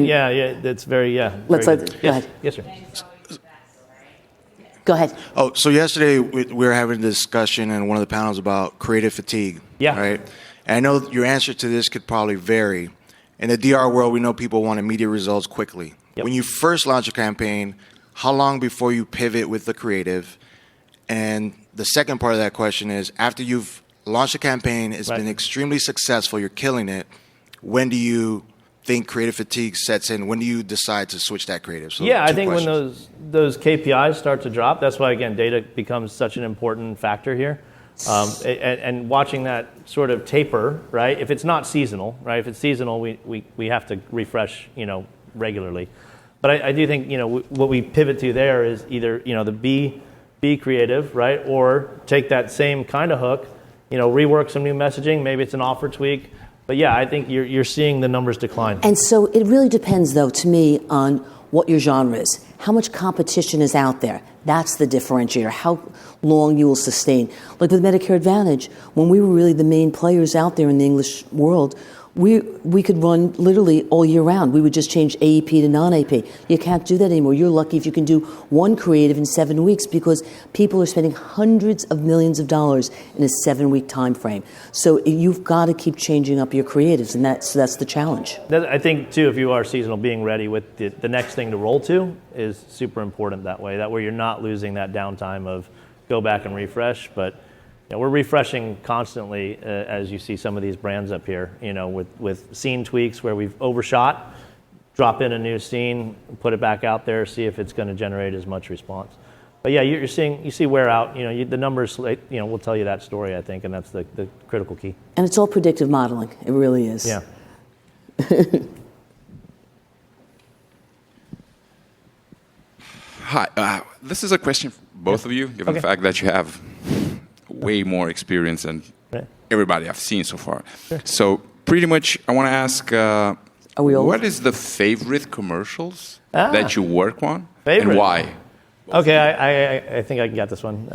[SPEAKER 3] That's very,
[SPEAKER 4] go ahead.
[SPEAKER 3] Yes, sir.
[SPEAKER 4] Go ahead.
[SPEAKER 19] Oh, so yesterday we were having a discussion in one of the panels about creative fatigue.
[SPEAKER 3] Yeah.
[SPEAKER 19] Right? And I know your answer to this could probably vary. In the DR world, we know people want immediate results quickly.
[SPEAKER 3] Yep.
[SPEAKER 19] When you first launch a campaign, how long before you pivot with the creative? And the second part of that question is, after you've launched a campaign, it's been extremely successful, you're killing it, when do you think creative fatigue sets in? When do you decide to switch that creative? So
[SPEAKER 3] I think when those KPIs start to drop, that's why, again, data becomes such an important factor here. And watching that sort of taper, right? If it's not seasonal, right? If it's seasonal, we have to refresh, regularly. But I do think, what we pivot to there is either, the be creative, right? Or take that same kind of hook, rework some new messaging. Maybe it's an offer tweak. But I think you're seeing the numbers decline.
[SPEAKER 4] And so it really depends, though, to me, on what your genre is. How much competition is out there? That's the differentiator. How long you will sustain. Like with Medicare Advantage, when we were really the main players out there in the English world, we could run literally all year round. We would just change AEP to non-AEP. You can't do that anymore. You're lucky if you can do one creative in 7 weeks because people are spending hundreds of millions of dollars in a 7-week time frame. So you've got to keep changing up your creatives, and that's the challenge.
[SPEAKER 3] I think, too, if you are seasonal, being ready with the next thing to roll to is super important that way. That way you're not losing that downtime of go back and refresh, but we're refreshing constantly as you see some of these brands up here, with scene tweaks where we've overshot, drop in a new scene, put it back out there, see if it's going to generate as much response. But you see wear out, the numbers, will tell you that story, I think, and that's the critical key.
[SPEAKER 4] And it's all predictive modeling. It really is.
[SPEAKER 3] Yeah.
[SPEAKER 20] Hi, this is a question for both of you, given the fact that you have way more experience than everybody I've seen so far.
[SPEAKER 3] Sure.
[SPEAKER 20] So pretty much I want to ask, what is the favorite commercials that you work on and why?
[SPEAKER 3] Okay, I think I can get this one.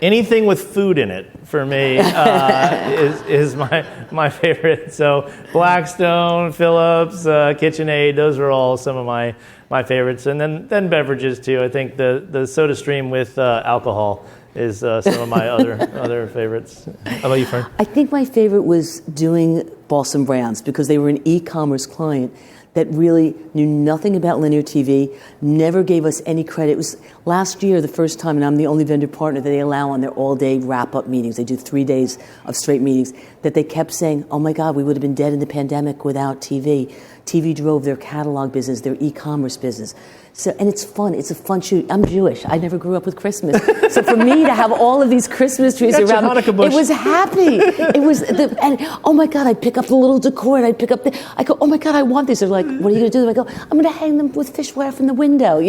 [SPEAKER 3] Anything with food in it, for me, is my favorite. So Blackstone, Phillips, KitchenAid, those are all some of my favorites. And then beverages, too. I think the SodaStream with alcohol is some of my other favorites. How about you, Fern?
[SPEAKER 4] I think my favorite was doing Boston Brands because they were an e-commerce client that really knew nothing about linear TV, never gave us any credit. It was last year, the first time, and I'm the only vendor partner that they allow on their all-day wrap-up meetings. They do 3 days of straight meetings, that they kept saying, oh my God, we would have been dead in the pandemic without TV. TV drove their catalog business, their e-commerce business. So, and it's fun. It's a fun shoot. I'm Jewish. I never grew up with Christmas. So for me to have all of these Christmas trees around me, it was happy. It was, and oh my God, I'd pick up the little decor and I'd pick up I go, oh my God, I want these. They're like, what are you going to do? I go, I'm going to hang them with fish wire from the window,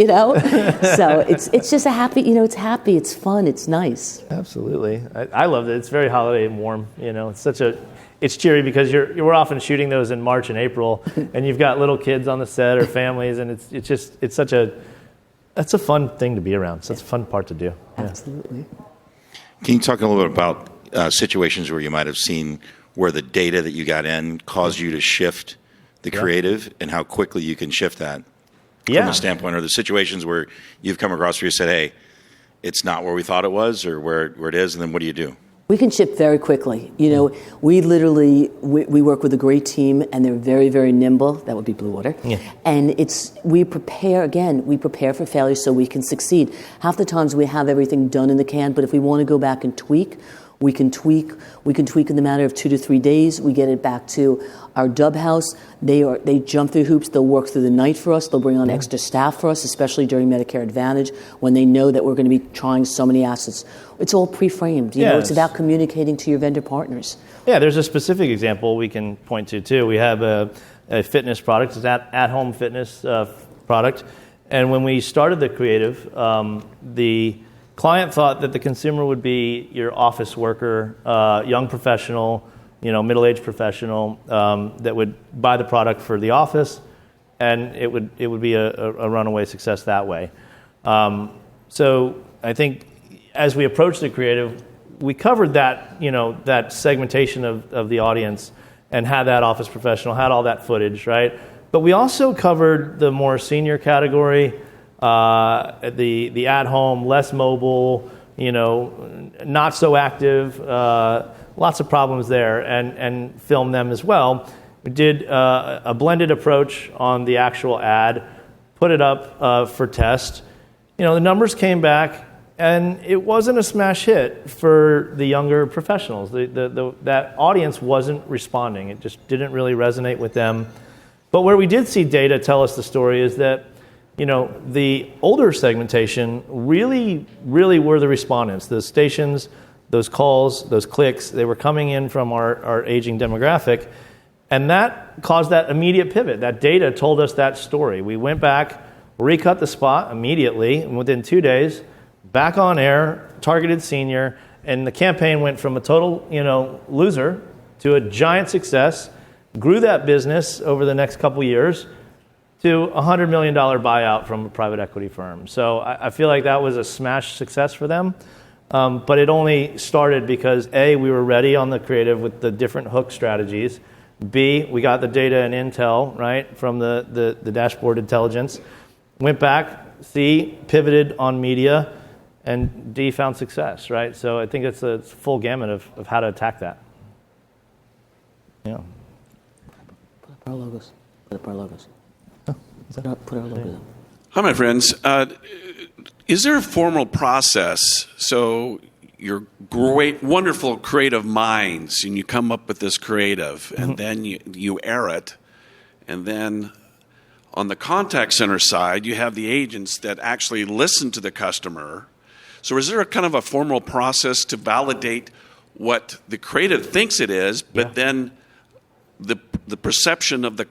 [SPEAKER 4] So it's just a happy, it's happy, it's fun, it's nice.
[SPEAKER 3] Absolutely. I love it. It's very holiday and warm. It's cheery because we're often shooting those in March and April, and you've got little kids on the set or families, and that's a fun thing to be around. So it's a fun part to do.
[SPEAKER 4] Absolutely.
[SPEAKER 21] Can you talk a little bit about situations where you might have seen where the data that you got in caused you to shift the creative, and how quickly you can shift that from a standpoint, or the situations where you've come across where you said, hey, it's not where we thought it was, or where it is, and then what do you do?
[SPEAKER 4] We can ship very quickly. We literally, we work with a great team, and they're very, very nimble. That would be Blue Water. Yeah. And we prepare for failure so we can succeed. Half the times we have everything done in the can, but if we want to go back and tweak, we can tweak in the matter of 2 to 3 days. We get it back to our dub house. They jump through hoops. They'll work through the night for us. They'll bring on extra staff for us, especially during Medicare Advantage, when they know that we're going to be trying so many assets. It's all pre-framed. It's about communicating to your vendor partners.
[SPEAKER 3] Yeah, there's a specific example we can point to, too. We have a fitness product. It's an at-home fitness product. And when we started the creative, the client thought that the consumer would be your office worker, young professional, middle-aged professional that would buy the product for the office, and it would be a runaway success that way. So I think as we approached the creative, we covered that that segmentation of the audience and had that office professional, had all that footage, right? But we also covered the more senior category. The at-home, less mobile, not so active, lots of problems there, and film them as well. We did a blended approach on the actual ad, put it up for test. The numbers came back, and it wasn't a smash hit for the younger professionals. That audience wasn't responding. It just didn't really resonate with them. But where we did see data tell us the story is that the older segmentation really, really were the respondents. The stations, those calls, those clicks, they were coming in from our aging demographic. And that caused that immediate pivot. That data told us that story. We went back, recut the spot immediately, and within 2 days, back on air, targeted senior, and the campaign went from a total, loser to a giant success, grew that business over the next couple years, to a $100 million buyout from a private equity firm. So I feel like that was a smash success for them. But it only started because A, we were ready on the creative with the different hook strategies. B, we got the data and intel, right, from the dashboard intelligence. Went back. C, pivoted on media. And D, found success, right? So I think it's a full gamut of how to attack that. Yeah.
[SPEAKER 4] Put up our logos. Put our logos up.
[SPEAKER 22] Hi, my friends. Is there a formal process? So you're great, wonderful creative minds, and you come up with this creative, and then you air it. And then on the contact center side, you have the agents that actually listen to the customer. So is there a kind of a formal process to validate what the creative thinks it is, but then the perception of the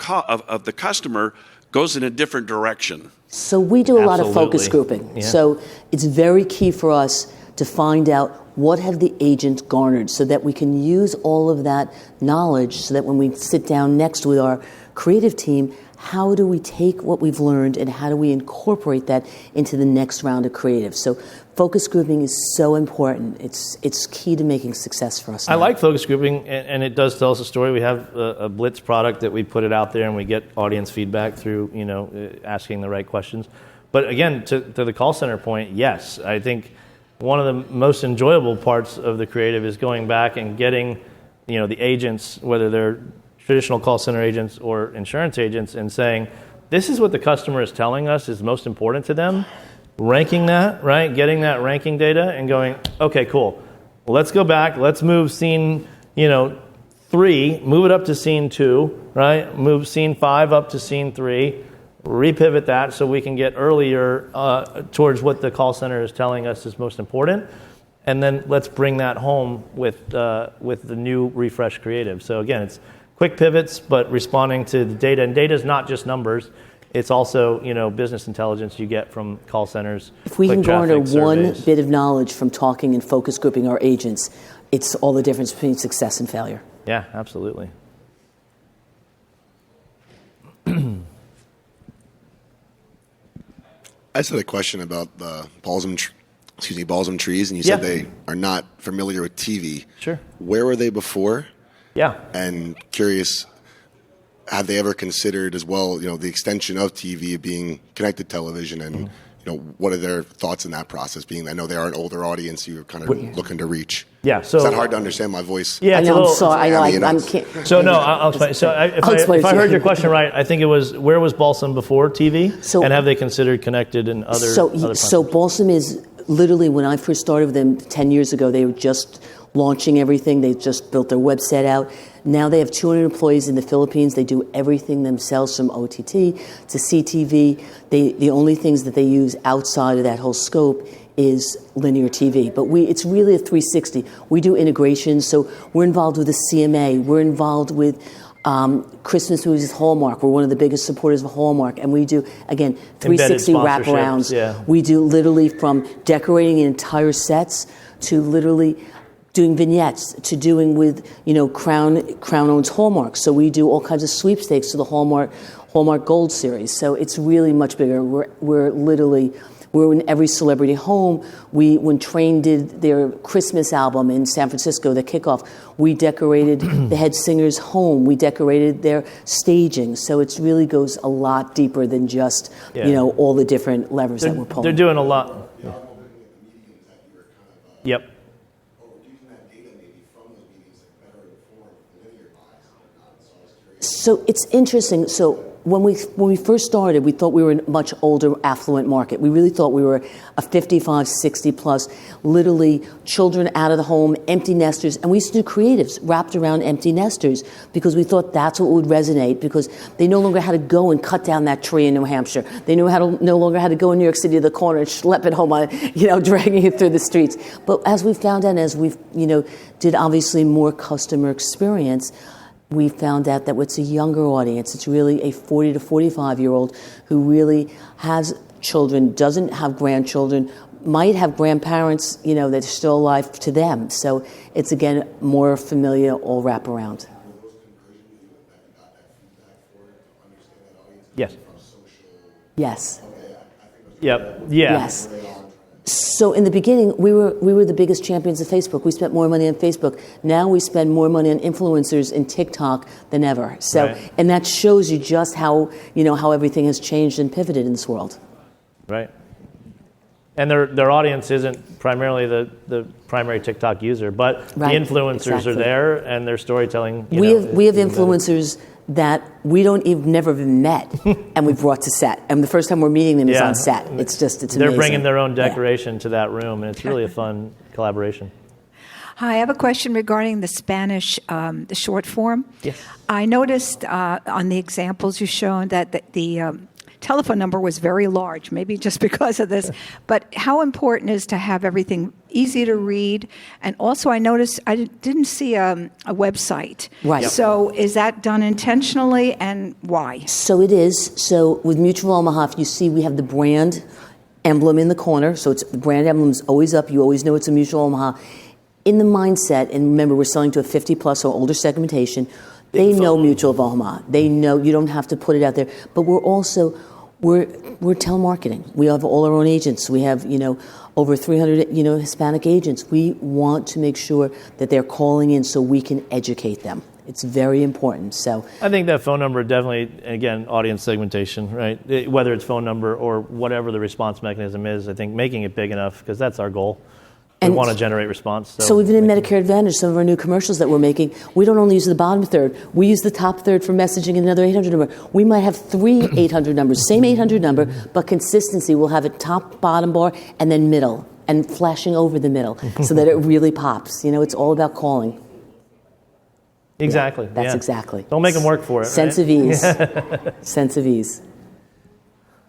[SPEAKER 22] customer goes in a different direction?
[SPEAKER 4] So we do a lot of focus grouping. Yeah. So it's very key for us to find out what have the agents garnered so that we can use all of that knowledge so that when we sit down next with our creative team, how do we take what we've learned and how do we incorporate that into the next round of creative? So focus grouping is so important. It's key to making success for us now.
[SPEAKER 3] I like focus grouping, and it does tell us a story. We have a Blitz product that we put it out there, and we get audience feedback through asking the right questions. But again, to the call center point, yes, I think one of the most enjoyable parts of the creative is going back and getting the agents, whether they're traditional call center agents or insurance agents and saying, this is what the customer is telling us is most important to them, ranking that, right? Getting that ranking data and going, okay, cool. Let's go back. Let's move scene, 3, move it up to scene 2, right? Move scene 5 up to scene 3, repivot that so we can get earlier towards what the call center is telling us is most important. And then let's bring that home with the new refresh creative. So again, it's quick pivots, but responding to the data. And data is not just numbers. It's also, business intelligence you get from call centers.
[SPEAKER 4] If we can garner one bit of knowledge from talking and focus grouping our agents, it's all the difference between success and failure.
[SPEAKER 3] Yeah, absolutely.
[SPEAKER 1] I just had a question about the balsam trees, and you said they are not familiar with TV.
[SPEAKER 3] Sure.
[SPEAKER 1] Where were they before?
[SPEAKER 3] Yeah.
[SPEAKER 1] And curious, have they ever considered as well, the extension of TV being connected television, and what are their thoughts in that process? Being, I know they are an older audience you're kind of looking to reach.
[SPEAKER 3] Yeah. So
[SPEAKER 1] is that hard to understand my voice?
[SPEAKER 3] Yeah.
[SPEAKER 4] I know. I'm sorry. I can't.
[SPEAKER 3] So no, I'll explain. So if I heard your question right, I think it was, where was Balsam before TV, and have they considered connected in other?
[SPEAKER 4] So Balsam is literally, when I first started with them 10 years ago, they were just launching everything. They just built their website out. Now they have 200 employees in the Philippines. They do everything themselves, from OTT to CTV. The only things that they use outside of that whole scope is linear TV. But it's really a 360. We do integrations. So we're involved with the CMA. We're involved with Christmas movies with Hallmark. We're one of the biggest supporters of Hallmark. And we do, again, 360 wraparounds.
[SPEAKER 3] Yeah.
[SPEAKER 4] We do literally from decorating entire sets to literally doing vignettes, to doing with, Crown owns Hallmark. So we do all kinds of sweepstakes to the Hallmark Gold Series. So it's really much bigger. We're in every celebrity home. When Train did their Christmas album in San Francisco, the kickoff, we decorated the head singer's home. We decorated their staging. So it really goes a lot deeper than just, all the different levers that we're pulling.
[SPEAKER 3] They're doing a lot. Yep.
[SPEAKER 4] So it's interesting. So when we first started, we thought we were in a much older, affluent market. We really thought we were a 55, 60 plus, literally children out of the home, empty nesters. And we used to do creatives wrapped around empty nesters because we thought that's what would resonate, because they no longer had to go and cut down that tree in New Hampshire. They no longer had to go in New York City to the corner and schlep it home, dragging it through the streets. But as we've found out, as we've, did obviously more customer experience, we found out that it's a younger audience. It's really a 40 to 45-year-old who really has children, doesn't have grandchildren, might have grandparents, that are still alive to them. So it's, again, more familiar, all wraparound.
[SPEAKER 3] Yes.
[SPEAKER 4] Yes.
[SPEAKER 3] Yep. Yeah.
[SPEAKER 4] Yes. So in the beginning, we were the biggest champions of Facebook. We spent more money on Facebook. Now we spend more money on influencers in TikTok than ever. So, right. And that shows you just how everything has changed and pivoted in this world.
[SPEAKER 3] Right. And their audience isn't primarily the primary TikTok user, but right. The influencers are there, and their storytelling.
[SPEAKER 4] We have influencers that we never even met, and we brought to set. And the first time we're meeting them is on set. It's amazing.
[SPEAKER 3] They're bringing their own decoration to that room, and it's really a fun collaboration.
[SPEAKER 2] Hi, I have a question regarding the Spanish, the short form.
[SPEAKER 3] Yes.
[SPEAKER 2] I noticed on the examples you've shown that the telephone number was very large, maybe just because of this. But how important is to have everything easy to read? And also I noticed I didn't see a website.
[SPEAKER 4] Right.
[SPEAKER 2] So is that done intentionally, and why?
[SPEAKER 4] So it is. So with Mutual Omaha, if you see, we have the brand emblem in the corner. So the brand emblem is always up. You always know it's a Mutual Omaha. In the mindset, and remember, we're selling to a 50 plus or older segmentation. They know Mutual of Omaha. They know you don't have to put it out there. But we're telemarketing. We have all our own agents. We have, over 300, Hispanic agents. We want to make sure that they're calling in so we can educate them. It's very important. So
[SPEAKER 3] I think that phone number definitely, again, audience segmentation, right? Whether it's phone number or whatever the response mechanism is, I think making it big enough, because that's our goal. we want to generate response.
[SPEAKER 4] So even in Medicare Advantage, some of our new commercials that we're making, we don't only use the bottom third. We use the top third for messaging and another 800 number. We might have 3 800 numbers, same 800 number, but consistency. We'll have it top, bottom bar, and then middle, and flashing over the middle so that it really pops. It's all about calling.
[SPEAKER 3] Exactly.
[SPEAKER 4] Yeah, that's exactly.
[SPEAKER 3] Don't make them work for it.
[SPEAKER 4] Sense
[SPEAKER 3] right?
[SPEAKER 4] of ease. Sense of ease.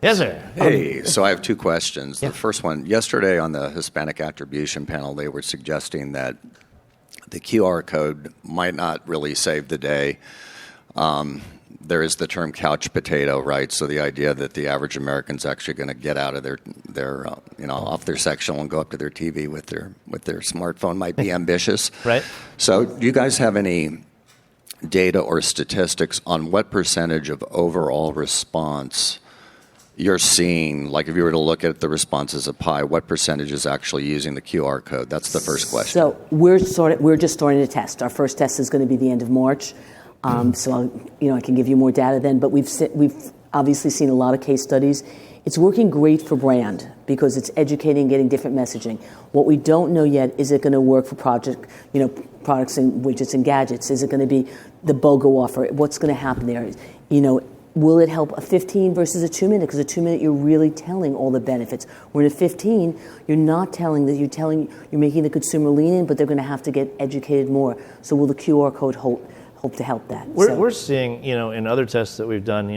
[SPEAKER 3] Yes, sir.
[SPEAKER 6] Hey, so I have 2 questions. The first one, yesterday on the Hispanic Attribution panel, they were suggesting that the QR code might not really save the day. There is the term couch potato, right? So the idea that the average American's actually going to get out of their off their sectional and go up to their TV with their smartphone might be ambitious.
[SPEAKER 3] Right.
[SPEAKER 6] So do you guys have any data or statistics on what percentage of overall response you're seeing, like if you were to look at the responses of pie, what percentage is actually using the QR code? That's the first question.
[SPEAKER 4] So we're just starting to test. Our first test is going to be the end of March. So I can give you more data then. But we've obviously seen a lot of case studies. It's working great for brand because it's educating, getting different messaging. What we don't know yet, is it going to work for products and widgets and gadgets? Is it going to be the BOGO offer? What's going to happen there? Will it help a 15 versus a 2-minute? Because a 2-minute, you're really telling all the benefits. Where in a 15, you're not telling that. You're making the consumer lean in, but they're going to have to get educated more. So will the QR code hope to help that?
[SPEAKER 3] We're seeing, in other tests that we've done,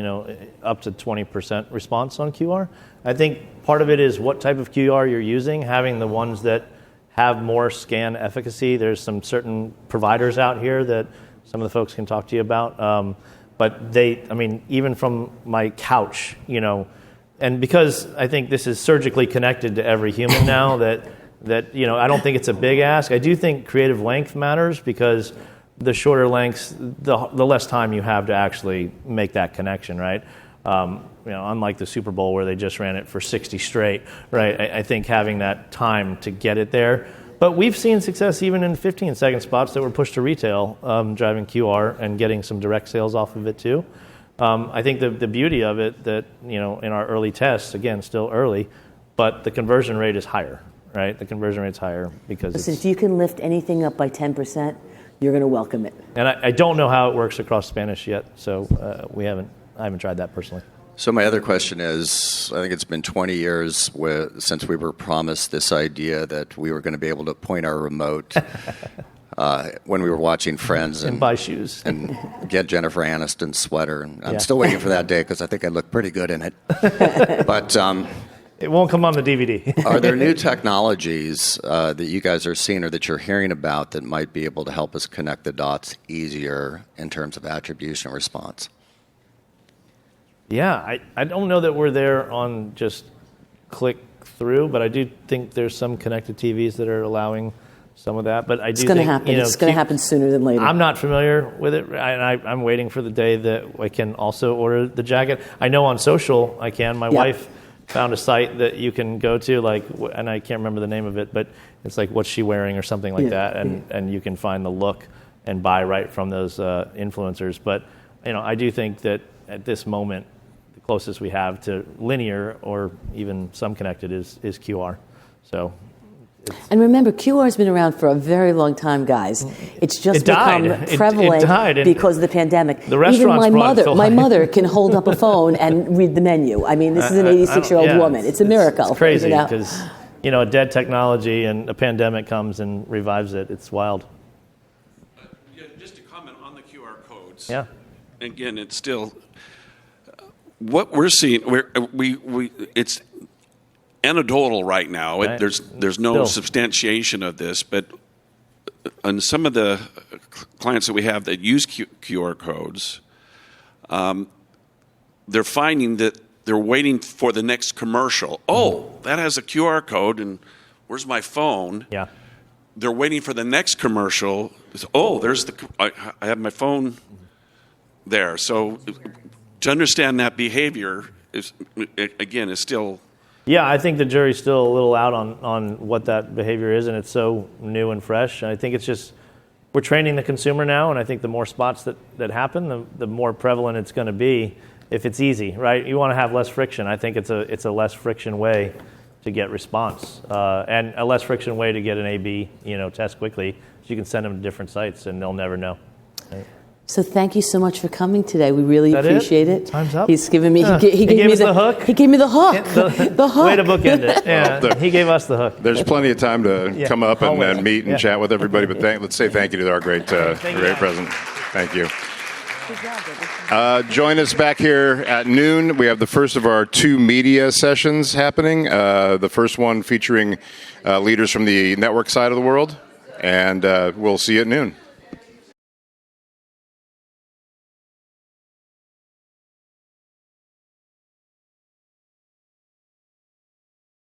[SPEAKER 3] up to 20% response on QR. I think part of it is what type of QR you're using, having the ones that have more scan efficacy. There's some certain providers out here that some of the folks can talk to you about. But even from my couch, and because I think this is surgically connected to every human now, that I don't think it's a big ask. I do think creative length matters because the shorter lengths, the less time you have to actually make that connection, right? Unlike the Super Bowl where they just ran it for 60 straight, right? I think having that time to get it there. But we've seen success even in 15-second spots that were pushed to retail, driving QR and getting some direct sales off of it too. I think the beauty of it that, in our early tests, again, still early, but the conversion rate is higher, right? The conversion rate's higher because
[SPEAKER 4] Listen, if you can lift anything up by 10%, you're going to welcome it.
[SPEAKER 3] And I don't know how it works across Spanish yet, so I haven't tried that personally.
[SPEAKER 6] So my other question is, I think it's been 20 years since we were promised this idea that we were going to be able to point our remote when we were watching Friends
[SPEAKER 3] and buy shoes
[SPEAKER 6] and get Jennifer Aniston's sweater. And I'm still waiting for that day because I think I look pretty good in it. But
[SPEAKER 3] it won't come on the DVD.
[SPEAKER 6] Are there new technologies that you guys are seeing or that you're hearing about that might be able to help us connect the dots easier in terms of attribution response?
[SPEAKER 3] Yeah, I don't know that we're there on just click through, but I do think there's some connected TVs that are allowing some of that. But I do
[SPEAKER 4] it's going to happen. It's going to happen sooner than later.
[SPEAKER 3] I'm not familiar with it, and I'm waiting for the day that I can also order the jacket. I know on social I can. My wife found a site that you can go to, and I can't remember the name of it, but it's like what's she wearing or something like that, and you can find the look and buy right from those influencers. But I do think that at this moment, the closest we have to linear or even some connected is QR. So.
[SPEAKER 4] And remember, QR has been around for a very long time, guys. It's just become prevalent because of the pandemic.
[SPEAKER 3] The restaurants
[SPEAKER 4] Even my mother can hold up a phone and read the menu. I mean, this is an 86-year-old woman. It's a miracle.
[SPEAKER 3] It's crazy because a dead technology and a pandemic comes and revives it. It's wild.
[SPEAKER 22] Just to comment on the QR codes.
[SPEAKER 3] Yeah.
[SPEAKER 22] Again, it's still what we're seeing. It's anecdotal right now.
[SPEAKER 3] Right.
[SPEAKER 22] There's no substantiation of this, but on some of the clients that we have that use QR codes, they're finding that they're waiting for the next commercial. Oh, that has a QR code, and where's my phone?
[SPEAKER 3] Yeah.
[SPEAKER 22] They're waiting for the next commercial. Oh, I have my phone there. So to understand that behavior is still.
[SPEAKER 3] Yeah, I think the jury's still a little out on what that behavior is, and it's so new and fresh. And I think it's just we're training the consumer now, and I think the more spots that happen, the more prevalent it's going to be if it's easy, right? You want to have less friction. I think it's a less friction way to get response, and a less friction way to get an A/B test quickly. So you can send them to different sites, and they'll never know. Right?
[SPEAKER 4] So thank you so much for coming today. We really
[SPEAKER 3] That
[SPEAKER 4] appreciate
[SPEAKER 3] it?
[SPEAKER 4] it.
[SPEAKER 3] Time's up.
[SPEAKER 4] He's given me.
[SPEAKER 3] Yeah.
[SPEAKER 4] He gave me
[SPEAKER 3] us the hook.
[SPEAKER 4] He gave me the hook. The hook.
[SPEAKER 3] Way to bookend it. Yeah, he gave us the hook.
[SPEAKER 7] There's plenty of time to come up and meet and chat with everybody. But let's say thank you to our great president. Thank you. Join us back here at noon. We have the first of our 2 media sessions happening. The first one featuring leaders from the network side of the world. And we'll see you at noon.